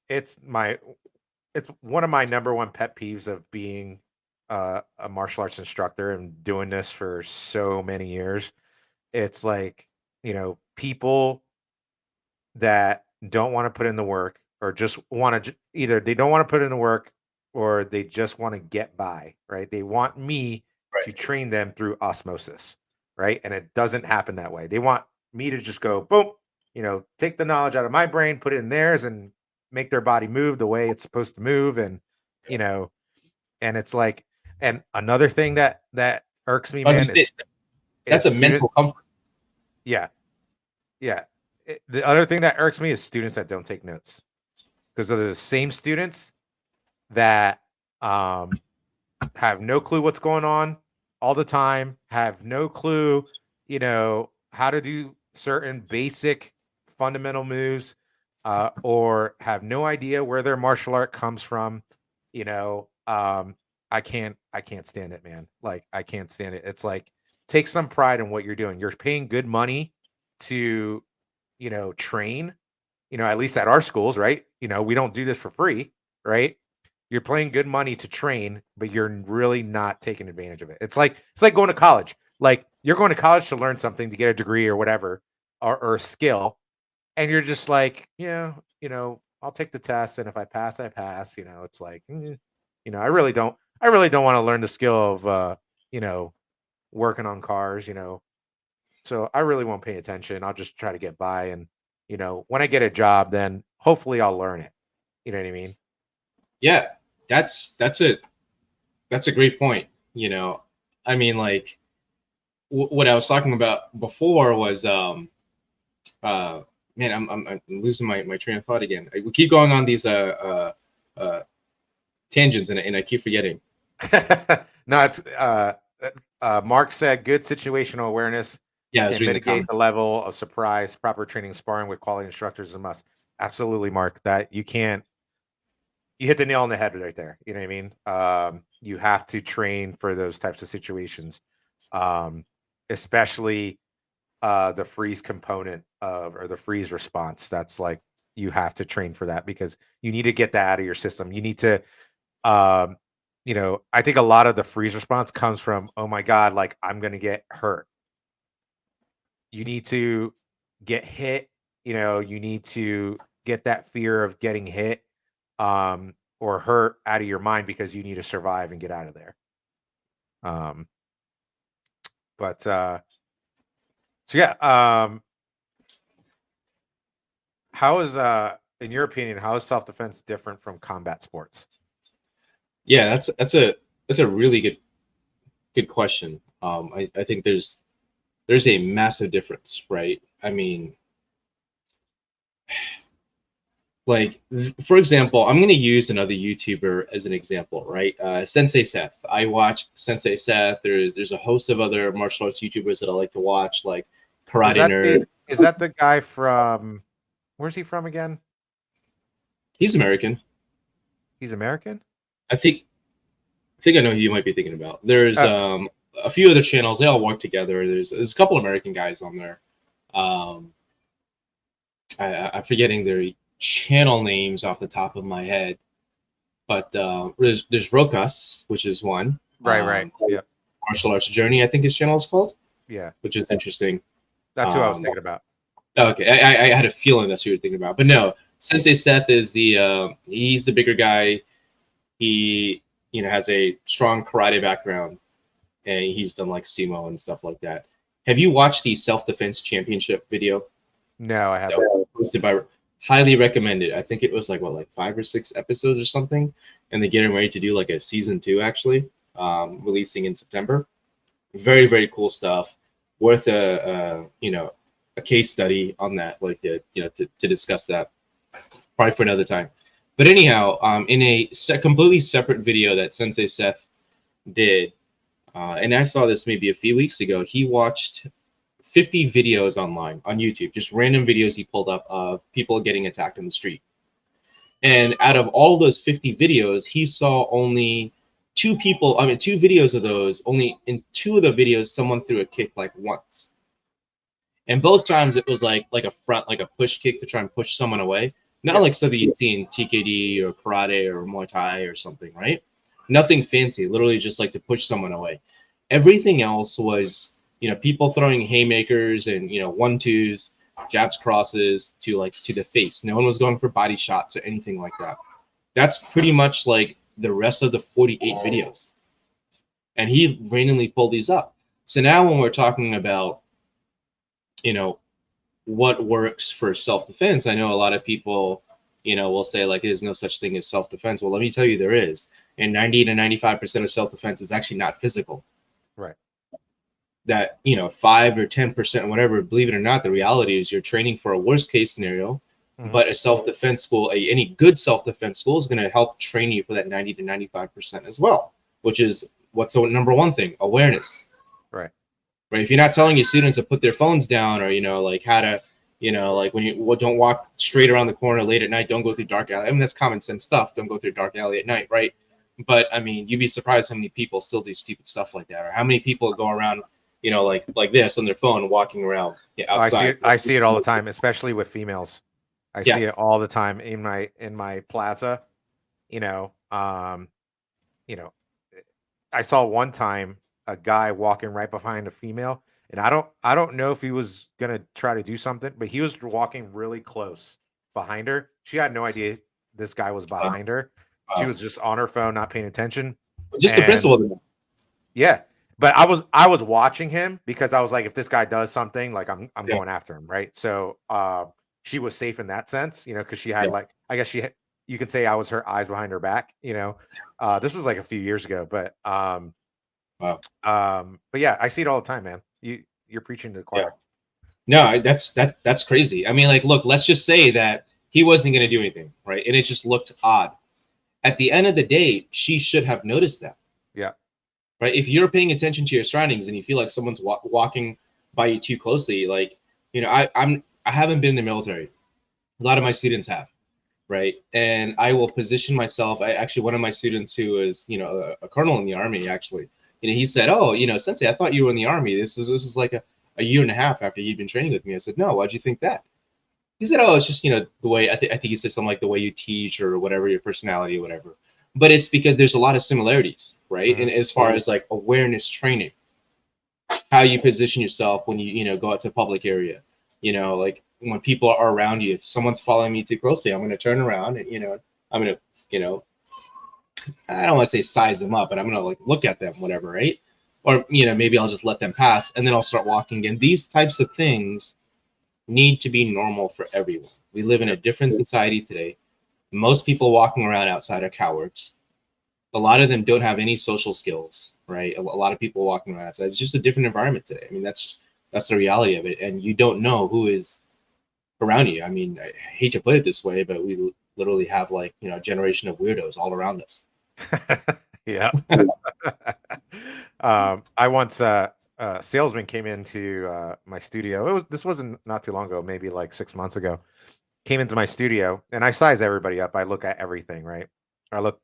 one of my number one pet peeves of being a martial arts instructor and doing this for so many years. It's like, people that don't want to put in the work, or just want to, either they don't want to put in the work or they just want to get by, right? They want me to Right. train them through osmosis, right? And it doesn't happen that way. They want me to just go boom, take the knowledge out of my brain, put it in theirs, and make their body move the way it's supposed to move. And you know and it's like, and another thing that irks me, I was gonna man, say is that's a students. mental comfort. Yeah. Yeah. The other thing that irks me is students that don't take notes, because they're the same students that have no clue what's going on all the time, have no clue, how to do certain basic fundamental moves, or have no idea where their martial art comes from. You know, I can't stand it, man. Like, I can't stand it. It's like, take some pride in what you're doing. You're paying good money to train, at least at our schools, right? We don't do this for free, right? You're paying good money to train, but you're really not taking advantage of it. It's like going to college. Like you're going to college to learn something, to get a degree or whatever, or a skill, and you're just like, yeah, I'll take the test, and if I pass, I pass. It's like, I really don't want to learn the skill of, working on cars. So I really won't pay attention. I'll just try to get by, and when I get a job, then hopefully I'll learn it. You know what I mean? Yeah, that's a great point. I mean, like what I was talking about before was uh man, I'm losing my train of thought again. We keep going on these uh tangents, and I keep forgetting. No, it's Mark said good situational awareness Yeah, I was can reading the mitigate comments. the level of surprise. Proper training, sparring with quality instructors is a must. Absolutely, Mark. That you hit the nail on the head right there. You know what I mean? You have to train for those types of situations, um, especially the freeze component or the freeze response. That's like you have to train for that because you need to get that out of your system. You need to, um, I think a lot of the freeze response comes from, oh my God, like I'm going to get hurt. You need to get hit. You need to get that fear of getting hit, or hurt out of your mind because you need to survive and get out of there. Um, but so yeah, how is in your opinion, how is self defense different from combat sports? Yeah, that's a really good question. I think there's a massive difference, right? I mean, like for example, I'm going to use another YouTuber as an example, right? Sensei Seth. I watch Sensei Seth. There's a host of other martial arts YouTubers that I like to watch, like Is Karate that Nerd. the guy from, where's he from again? He's American. He's American? I think I know who you might be thinking about. There's Uh, a few other channels. They all work together. There's a couple American guys on there. Um, I'm forgetting their channel names off the top of my head, but there's Rokas, which is one. right. Yeah. Martial Arts Journey, I think his channel is called, Yeah. which is interesting. That's who I was Um, thinking about. okay, I had a feeling that's who you're thinking about, but no, Sensei Seth is he's the bigger guy. He has a strong karate background, and he's done like SEMO and stuff like that. Have you watched the self defense championship video No, I that haven't. was posted by? Highly recommended. I think it was like 5 or 6 episodes or something, and they're getting ready to do like a season 2 actually, releasing in September. Very very cool stuff. Worth a case study on that, like to discuss that probably for another time. But anyhow, in a completely separate video that Sensei Seth did, and I saw this maybe a few weeks ago. He watched 50 videos online on YouTube, just random videos he pulled up of people getting attacked in the street. And out of all those 50 videos, he saw only two people. I mean, two videos of those. Only in two of the videos, someone threw a kick like once, and both times it was like a front, like a push kick to try and push someone away. Not Yeah. like something you'd see in TKD or karate or Muay Thai or something, right? Nothing fancy. Literally just like to push someone away. Everything else was, people throwing haymakers and 1-2s, jabs, crosses to the face. No one was going for body shots or anything like that. That's pretty much like the rest of the 48 videos. And he randomly pulled these up. So now when we're talking about, you know, what works for self-defense, I know a lot of people, will say like there's no such thing as self-defense. Well, let me tell you, there is. And 90 to 95% of self-defense is actually not physical. Right. That 5 or 10%, whatever, believe it or not, the reality is you're training for a worst case scenario. Mhm. But a self-defense school, any good self-defense school, is going to help train you for that 90 to 95% as well, which is what's the number one thing: awareness. Right. Right. If you're not telling your students to put their phones down, or like how to, like when you don't walk straight around the corner late at night, don't go through dark alley. I mean, that's common sense stuff. Don't go through dark alley at night, right? But I mean, you'd be surprised how many people still do stupid stuff like that, or how many people go around like this on their phone, walking around Oh, I see outside. it. I see it all the time, especially with females. I see it Yes. all the time in my plaza. You know, um, you know, I saw one time a guy walking right behind a female, and I don't know if he was gonna try to do something, but he was walking really close behind her. She had no idea this guy was Uh, behind her. She uh, was just on her phone, not paying attention. just the And principle. yeah, but I was watching him because I was like, if this guy does something, like I'm Yeah. going after him, right? So she was safe in that sense, because she had Yeah. like I guess you could say I was her eyes behind her back. This was like a few years ago, but Wow. but yeah, I see it all the time, man. You're preaching to the Yeah. choir. No, that's crazy. I mean, like, look, let's just say that he wasn't going to do anything, right? And it just looked odd. At the end of the day, she should have noticed that, Yeah. right? If you're paying attention to your surroundings and you feel like someone's walking by you too closely, like, I haven't been in the military. A lot of my students have, right? And I will position myself. I actually, one of my students who is, a colonel in the army, actually, he said, "Oh, Sensei, I thought you were in the army. This is like a year and a half after you'd been training with me." I said, "No, why'd you think that?" He said, "Oh, it's just the way I think he said something like the way you teach or whatever, your personality or whatever." But it's because there's a lot of similarities, right? Mhm. And as far as like awareness training, how you position yourself when you go out to a public area, like when people are around you. If someone's following me too closely, I'm going to turn around and I'm going to you know I don't want to say size them up, but I'm going to like look at them, whatever, right? Or maybe I'll just let them pass and then I'll start walking again. These types of things need to be normal for everyone. We live in a Yep. different society today. Most people walking around outside are cowards. A lot of them don't have any social skills, right? A lot of people walking around outside. It's just a different environment today. I mean, that's the reality of it, and you don't know who is around you. I mean, I hate to put it this way, but we literally have like a generation of weirdos all around us. Yeah. I once a salesman came into my studio. This wasn't not too long ago, maybe like 6 months ago. Came into my studio and I size everybody up. I look at everything, right? I look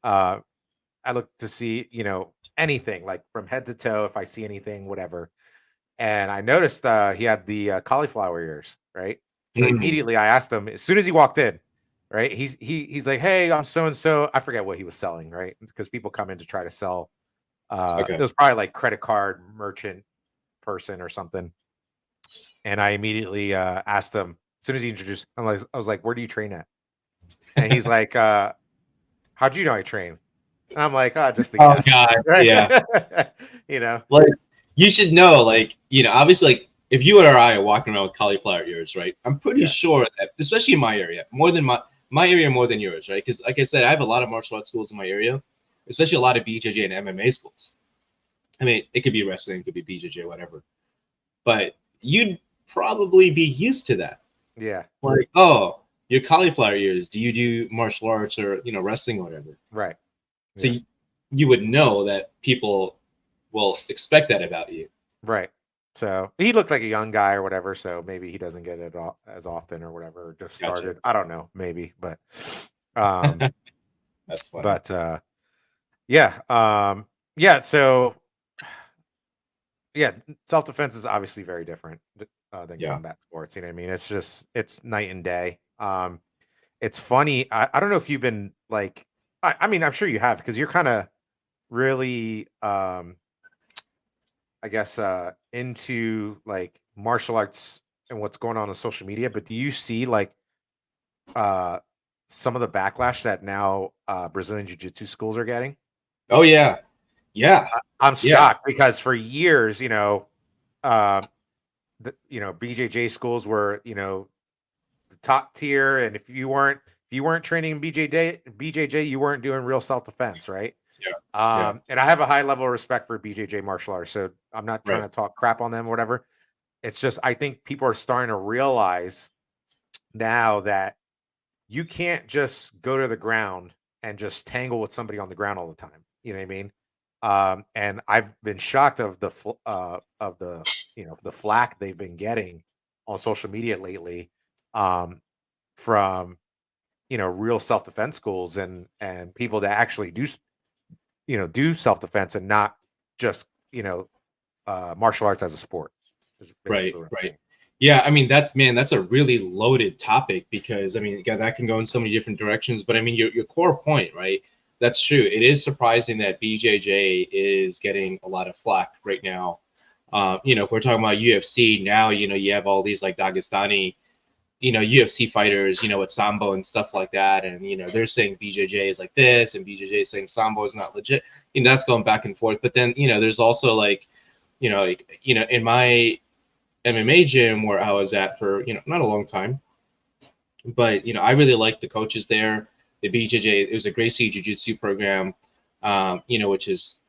uh I look to see, anything like from head to toe, if I see anything, whatever. And I noticed he had the cauliflower ears, right? So Mm, immediately I asked him as soon as he walked in, right? He's like, "Hey, I'm so and so." I forget what he was selling, right? Because people come in to try to sell. It okay. was probably like credit card merchant person or something. And I immediately asked him as soon as he introduced. I was like, "Where do you train at?" And he's like, "How'd you know I train?" And I'm like, "Oh, just a Oh guess." God, Right? yeah. you know. Like you should know, like obviously, like if you and I are walking around with cauliflower ears, right? I'm pretty Yeah. sure that, especially in my area, more than my area more than yours, right? Because like I said, I have a lot of martial arts schools in my area, especially a lot of BJJ and MMA schools. I mean, it could be wrestling, it could be BJJ, whatever. But you'd probably be used to that. Yeah. Like, oh, your cauliflower ears. Do you do martial arts or wrestling or whatever? Right. So Yeah. you would know that people will expect that about you. Right. So he looked like a young guy or whatever. So maybe he doesn't get it as often or whatever. Or just Gotcha. started. I don't know. Maybe, um, That's funny. but yeah, yeah. So yeah, self defense is obviously very different than Yeah. combat sports. You know what I mean? It's night and day. It's funny. I don't know if you've been like. I mean, I'm sure you have because you're kind of really I guess, into like martial arts and what's going on social media, but do you see like uh some of the backlash that now Brazilian jiu-jitsu schools are getting? Oh yeah. Yeah. I'm Yeah. shocked because for years, um BJJ schools were, the top tier, and if you weren't training in BJJ, you weren't doing real self-defense, right? Yeah. Yeah. And I have a high level of respect for BJJ martial arts, so I'm not trying Right. to talk crap on them or whatever. It's just I think people are starting to realize now that you can't just go to the ground and just tangle with somebody on the ground all the time. You know what I mean? And I've been shocked of the flack they've been getting on social media lately, um, from real self defense schools and people that actually do self defense and not just martial arts as a sport. Is Right, basically what I'm right. saying. Yeah, I mean that's a really loaded topic because I mean yeah, that can go in so many different directions. But I mean your core point, right? That's true. It is surprising that BJJ is getting a lot of flack right now. If we're talking about UFC now, you have all these like Dagestani, UFC fighters, with Sambo and stuff like that, and they're saying BJJ is like this, and BJJ is saying Sambo is not legit. That's going back and forth. But then there's also like, in my MMA gym where I was at for not a long time, but I really liked the coaches there. The BJJ, it was a Gracie Jiu Jitsu program, which is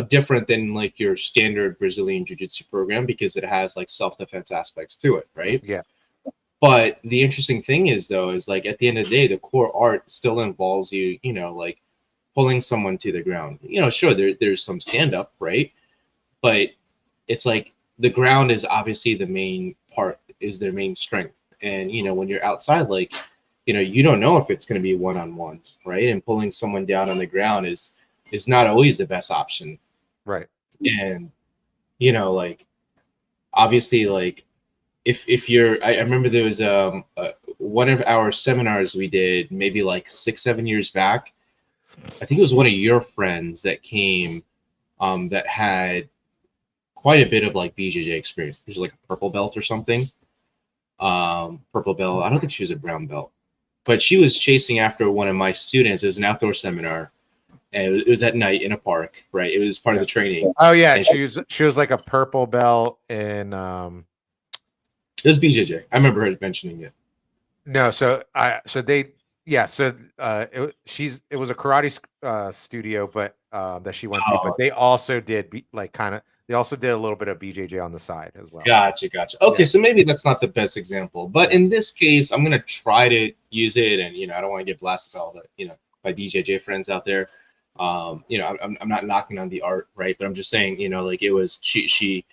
different than like your standard Brazilian Jiu Jitsu program because it has like self defense aspects to it, right? Yeah, But the interesting thing is though, is like at the end of the day, the core art still involves you, like pulling someone to the ground. Sure, there's some stand up, right? But it's like the ground is obviously the main part, is their main strength. And when you're outside, like you don't know if it's going to be one on one, right? And pulling someone down on the ground is not always the best option. right. And like obviously, like if you're, I remember there was one of our seminars we did maybe like 6-7 years back. I think it was one of your friends that came, that had quite a bit of like BJJ experience. She was like a purple belt or something. Purple belt. I don't think she was a brown belt, but she was chasing after one of my students. It was an outdoor seminar, and it was at night in a park. Right, it was part of the training. Oh yeah, And she was like a purple belt in it was BJJ. I remember her mentioning it. no, so they yeah, so it was a karate studio, but that she went to, but Oh, they also did they also did a little bit of BJJ on the side as well. gotcha. Okay, Yeah, so maybe that's not the best example, but yeah, in this case, I'm gonna try to use it, and I don't want to get blasted by all the by BJJ friends out there. I'm not knocking on the art, right? But I'm just saying, like it was she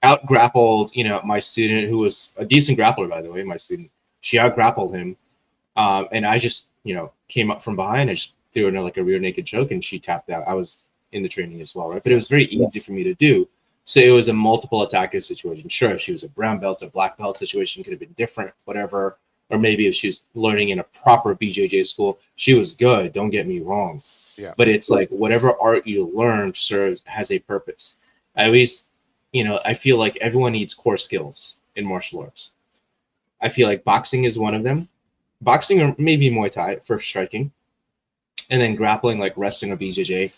out grappled, my student who was a decent grappler, by the way, my student. She out grappled him, and I just came up from behind. I just threw in like a rear naked choke, and she tapped out. I was in the training as well, right? But it yeah, was very easy for me to do. So it was a multiple attacker situation. Sure, if she was a brown belt or black belt situation, could have been different, whatever. Or maybe if she was learning in a proper BJJ school, she was good. Don't get me wrong, yeah, but it's like whatever art you learn has a purpose. At least, I feel like everyone needs core skills in martial arts. I feel like boxing is one of them. Boxing or maybe Muay Thai for striking, and then grappling like wrestling or BJJ.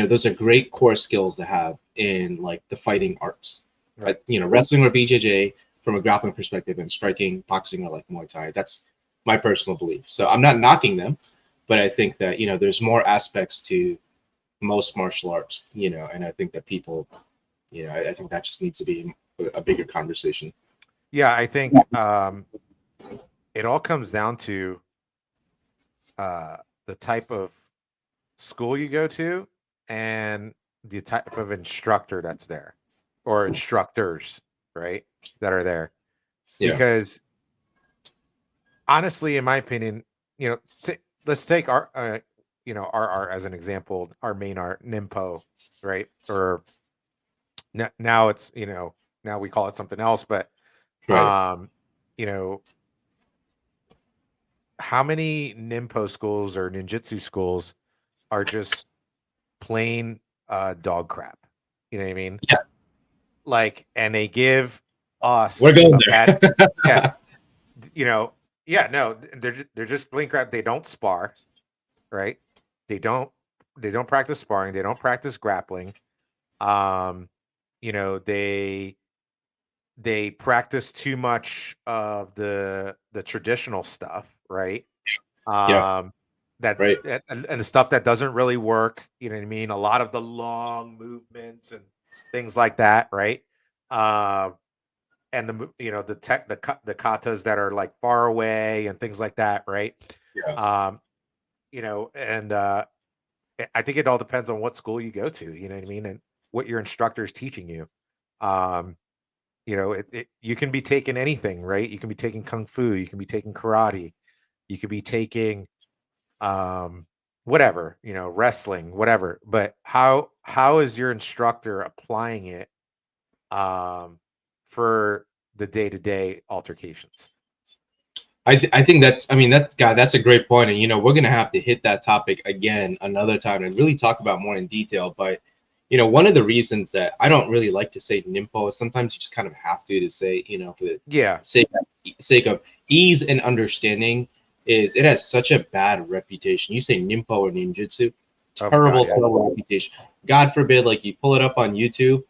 Those are great core skills to have in like the fighting arts. right. Wrestling or BJJ from a grappling perspective, and striking, boxing or like Muay Thai. That's my personal belief. So I'm not knocking them, but I think that there's more aspects to most martial arts. And I think that people, I think that just needs to be a bigger conversation. Yeah, I think it all comes down to uh the type of school you go to and the type of instructor that's there or instructors, right? That are there. Yeah. Because honestly, in my opinion, let's take our our art as an example, our main art, Nimpo, right? Or now it's, now we call it something else, but Right. you know, how many Nimpo schools or ninjutsu schools are just plain dog crap? You know what I mean? Yeah. Like, and they give We're us going a bad, yeah, there. you know, yeah, no, they're just plain crap. They don't spar, right? They don't they don't practice sparring. They don't practice grappling. Um, they practice too much of the traditional stuff, right? Yeah. Um, Right. and the stuff that doesn't really work. You know what I mean? A lot of the long movements and things like that, right? Um, and the tech the katas that are like far away and things like that, right? Yeah. Um, and I think it all depends on what school you go to. You know what I mean, and what your instructor is teaching you. Um, you can be taking anything, right? You can be taking kung fu, you can be taking karate, you could be taking um whatever, you know, wrestling, whatever. But how is your instructor applying it for the day-to-day altercations? I think that's, I mean, that, God, that's a great point. And, you know, we're going to have to hit that topic again another time and really talk about more in detail. But, you know, one of the reasons that I don't really like to say NIMPO is sometimes you just kind of have to say, you know, for the Yeah. sake of ease and understanding, is it has such a bad reputation. You say NIMPO or ninjutsu, Oh my God, terrible, yeah. terrible reputation. God forbid, like you pull it up on YouTube.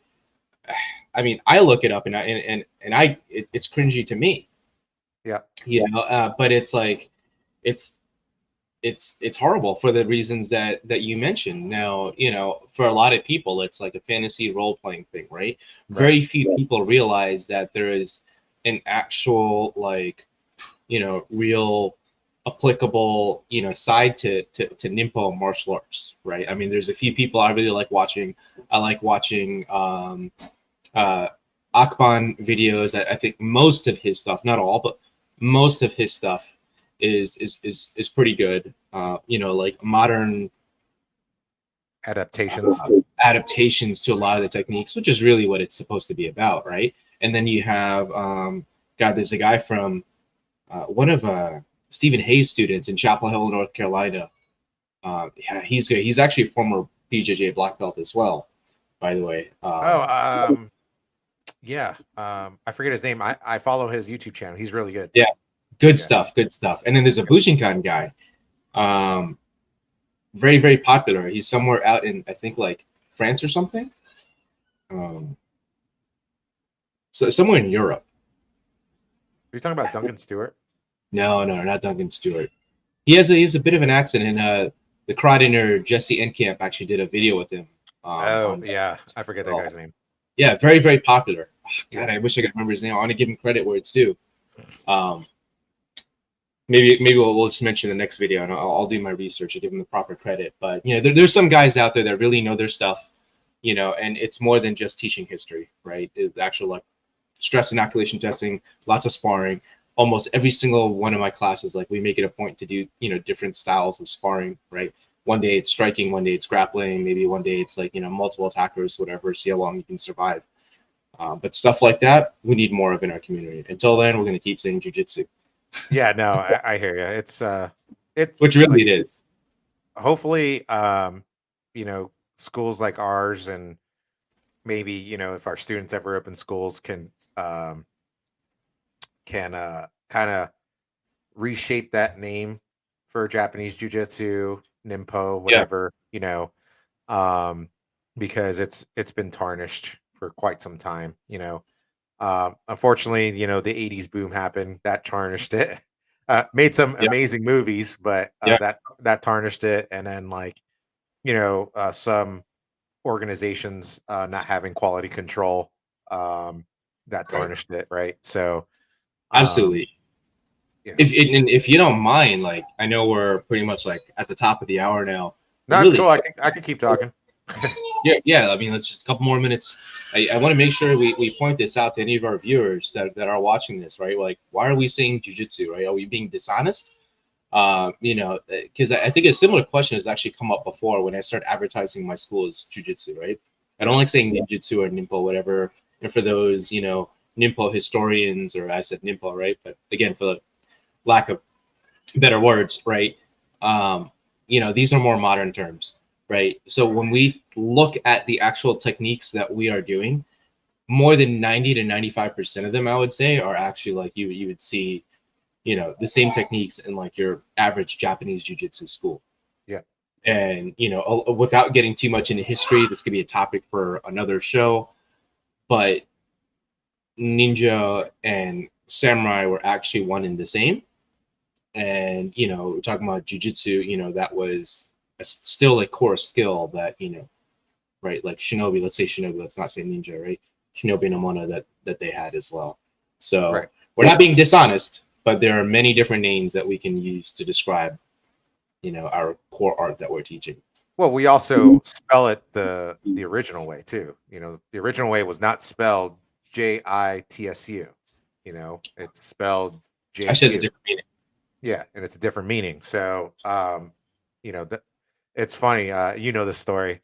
I mean, I look it up and it's cringy to me, Yeah. you know. But it's like it's it's horrible for the reasons that you mentioned. Now, you know, for a lot of people, it's like a fantasy role playing thing, right? Right. Very few people realize that there is an actual, like, you know, real applicable, you know, side to Nimpo martial arts, right? I mean, there's a few people I really like watching. I like watching uh, Akban videos. I think most of his stuff, not all, but most of his stuff is pretty good. You know, like modern Adaptations. adaptations to a lot of the techniques, which is really what it's supposed to be about, right? And then you have God, there's a guy from one of Stephen Hayes' students in Chapel Hill, North Carolina. Yeah, he's actually a former BJJ black belt as well, by the way. Yeah. I forget his name. I follow his YouTube channel. He's really good. Yeah, good Yeah. stuff, good stuff. And then there's a Bujinkan guy, very very popular. He's somewhere out in, I think, like France or something. Um, so somewhere in Europe. Are you talking about Duncan Stewart? No, no, not Duncan Stewart. He has a bit of an accent, and the Crodiner Jesse Enkamp actually did a video with him. Oh On yeah, I forget that well, guy's name. yeah, very very popular. Oh, Yeah. God, I wish I could remember his name. I want to give him credit where it's due. Um, maybe we'll just mention the next video, and I'll do my research and give him the proper credit. But you know, there's some guys out there that really know their stuff, you know, and it's more than just teaching history, right? It's actual, like, stress inoculation testing, lots of sparring. Almost every single one of my classes, like, we make it a point to do, you know, different styles of sparring, right? One day it's striking, one day it's grappling, maybe one day it's like, you know, multiple attackers, whatever, see how long you can survive. But stuff like that, we need more of in our community. Until then, we're going to keep saying jujitsu, Yeah, no, I hear you. It's which really like, it is. hopefully, you know, schools like ours, and maybe, you know, if our students ever open schools, can kind of reshape that name for Japanese Jiu-Jitsu, Nimpo, Yeah, whatever, you know, um, because it's been tarnished for quite some time, you know. Unfortunately, you know, the 80s boom happened, that tarnished it. Made some yeah, amazing movies, but yeah. that tarnished it. And then, like, you know, some organizations not having quality control, um, that Right. tarnished it, right? So, um, Absolutely. yeah. If you don't mind, like, I know we're pretty much like at the top of the hour now, but No, it's cool. really, I could keep talking. yeah, yeah. I mean, let's just a couple more minutes. I want to make sure we point this out to any of our viewers that are watching this, right? Like, why are we saying jujitsu, right? Are we being dishonest? You know, because I think a similar question has actually come up before when I started advertising my school as jujitsu, right? I don't Yeah. like saying ninjutsu or nimpo, whatever. And for those, you know, nimpo historians, or I said nimpo, right? But again, for the lack of better words, right? Um, you know, these are more modern terms, right? So when we look at the actual techniques that we are doing, more than 90 to 95% of them, I would say, are actually like you would see, you know, the same techniques in like your average Japanese jiu-jitsu school. Yeah. And, you know, without getting too much into history, this could be a topic for another show, but ninja and samurai were actually one and the same. And, you know, we're talking about jujitsu, you know, that was still a core skill that, you know, right, like shinobi, let's say shinobi, let's not say ninja, right? Shinobi no mono that they had as well. Right. So we're not being dishonest, but there are many different names that we can use to describe, you know, our core art that we're teaching. Well, we also spell it the original way too. You know, the original way was not spelled JITSU. You know, it's spelled Actually has a JQ. different meaning. Yeah, and it's a different meaning. So, you know, it's funny. You know the story.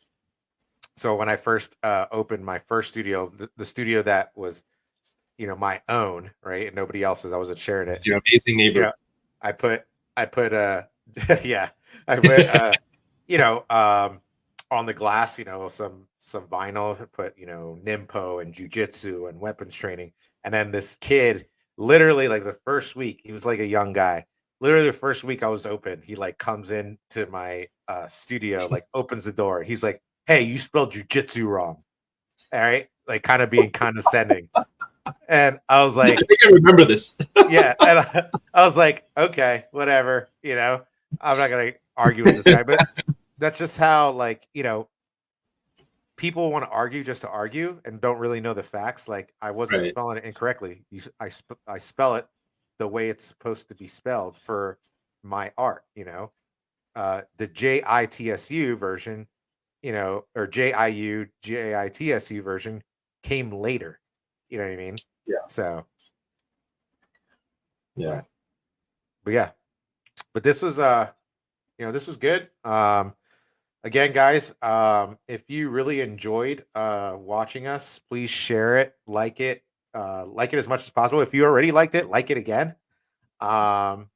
So when I first opened my first studio, the studio that was, my own, right, and nobody else's, I wasn't sharing it. Your amazing You neighbor. know, I put yeah, I put you know, on the glass, some vinyl, I put, Nimpo and jujitsu and weapons training. And then this kid, literally like the first week, he was like a young guy. Literally the first week I was open, he like comes in to my studio, like opens the door. He's like, "Hey, you spelled jujitsu wrong." All right. Like kind of being condescending. And I was I like, think I remember this. yeah, and I was like, okay, whatever, I'm not gonna argue with this guy, but that's just how, like, people want to argue just to argue and don't really know the facts. Like, I wasn't Right. spelling it incorrectly. I spell it the way it's supposed to be spelled for my art. The JITSU version, or JITSU version came later. You know what I mean? Yeah. So, Yeah. but but yeah, but this was this was good. Again, guys, if you really enjoyed watching us, please share it, like it as much as possible. If you already liked it, like it again. And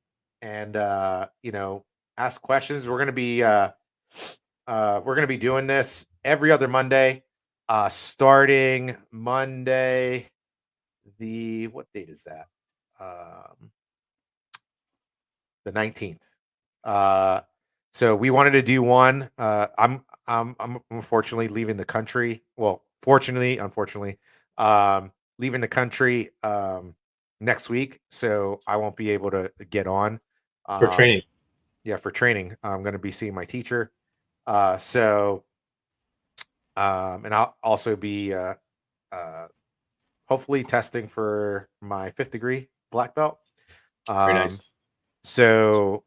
ask questions. We're gonna be doing this every other Monday, starting Monday. What date is that? The 19th. Uh, so we wanted to do one. I'm unfortunately leaving the country. Well, fortunately, unfortunately, leaving the country next week, so I won't be able to get on. For Um, training. yeah, for training, I'm going to be seeing my teacher. So and I'll also be uh, hopefully testing for my 5th degree black belt. Very Um, nice. so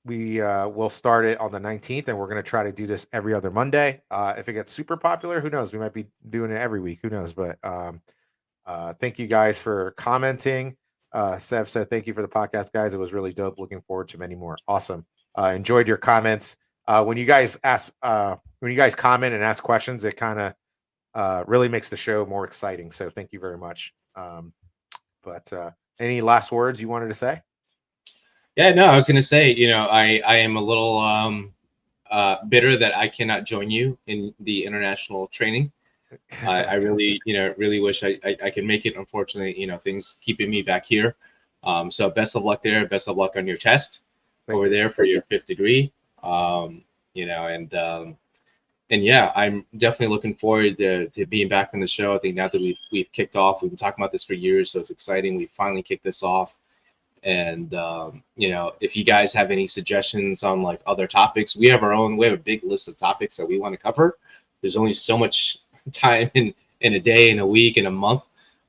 we will start it on the 19th, and we're going to try to do this every other Monday. If it gets super popular, who knows? We might be doing it every week. Who knows? But thank you guys for commenting. Sev said, "Thank you for the podcast, guys. It was really dope. Looking forward to many more." Awesome. Enjoyed your comments. When you guys comment and ask questions, it kind of really makes the show more exciting. So thank you very much. But any last words you wanted to say? Yeah, no, I was gonna say, I am a little bitter that I cannot join you in the international training. I really, really wish I could make it. Unfortunately, things keeping me back here. So best of luck there. Best of luck on your test Thank over you. there for your 5th degree. And yeah, I'm definitely looking forward to being back on the show. I think now that we've kicked off, we've been talking about this for years, so it's exciting. We finally kicked this off. And if you guys have any suggestions on like other topics, we have a big list of topics that we want to cover. There's only so much time in a day, in a week, in a month.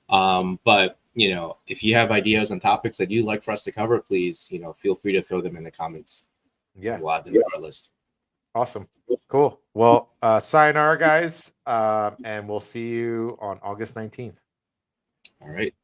But if you have ideas on topics that you'd like for us to cover, please, feel free to throw them in the comments and Yeah. we'll add them to our list. Awesome. Cool. Well, sayonara, guys. And we'll see you on August 19th. All right.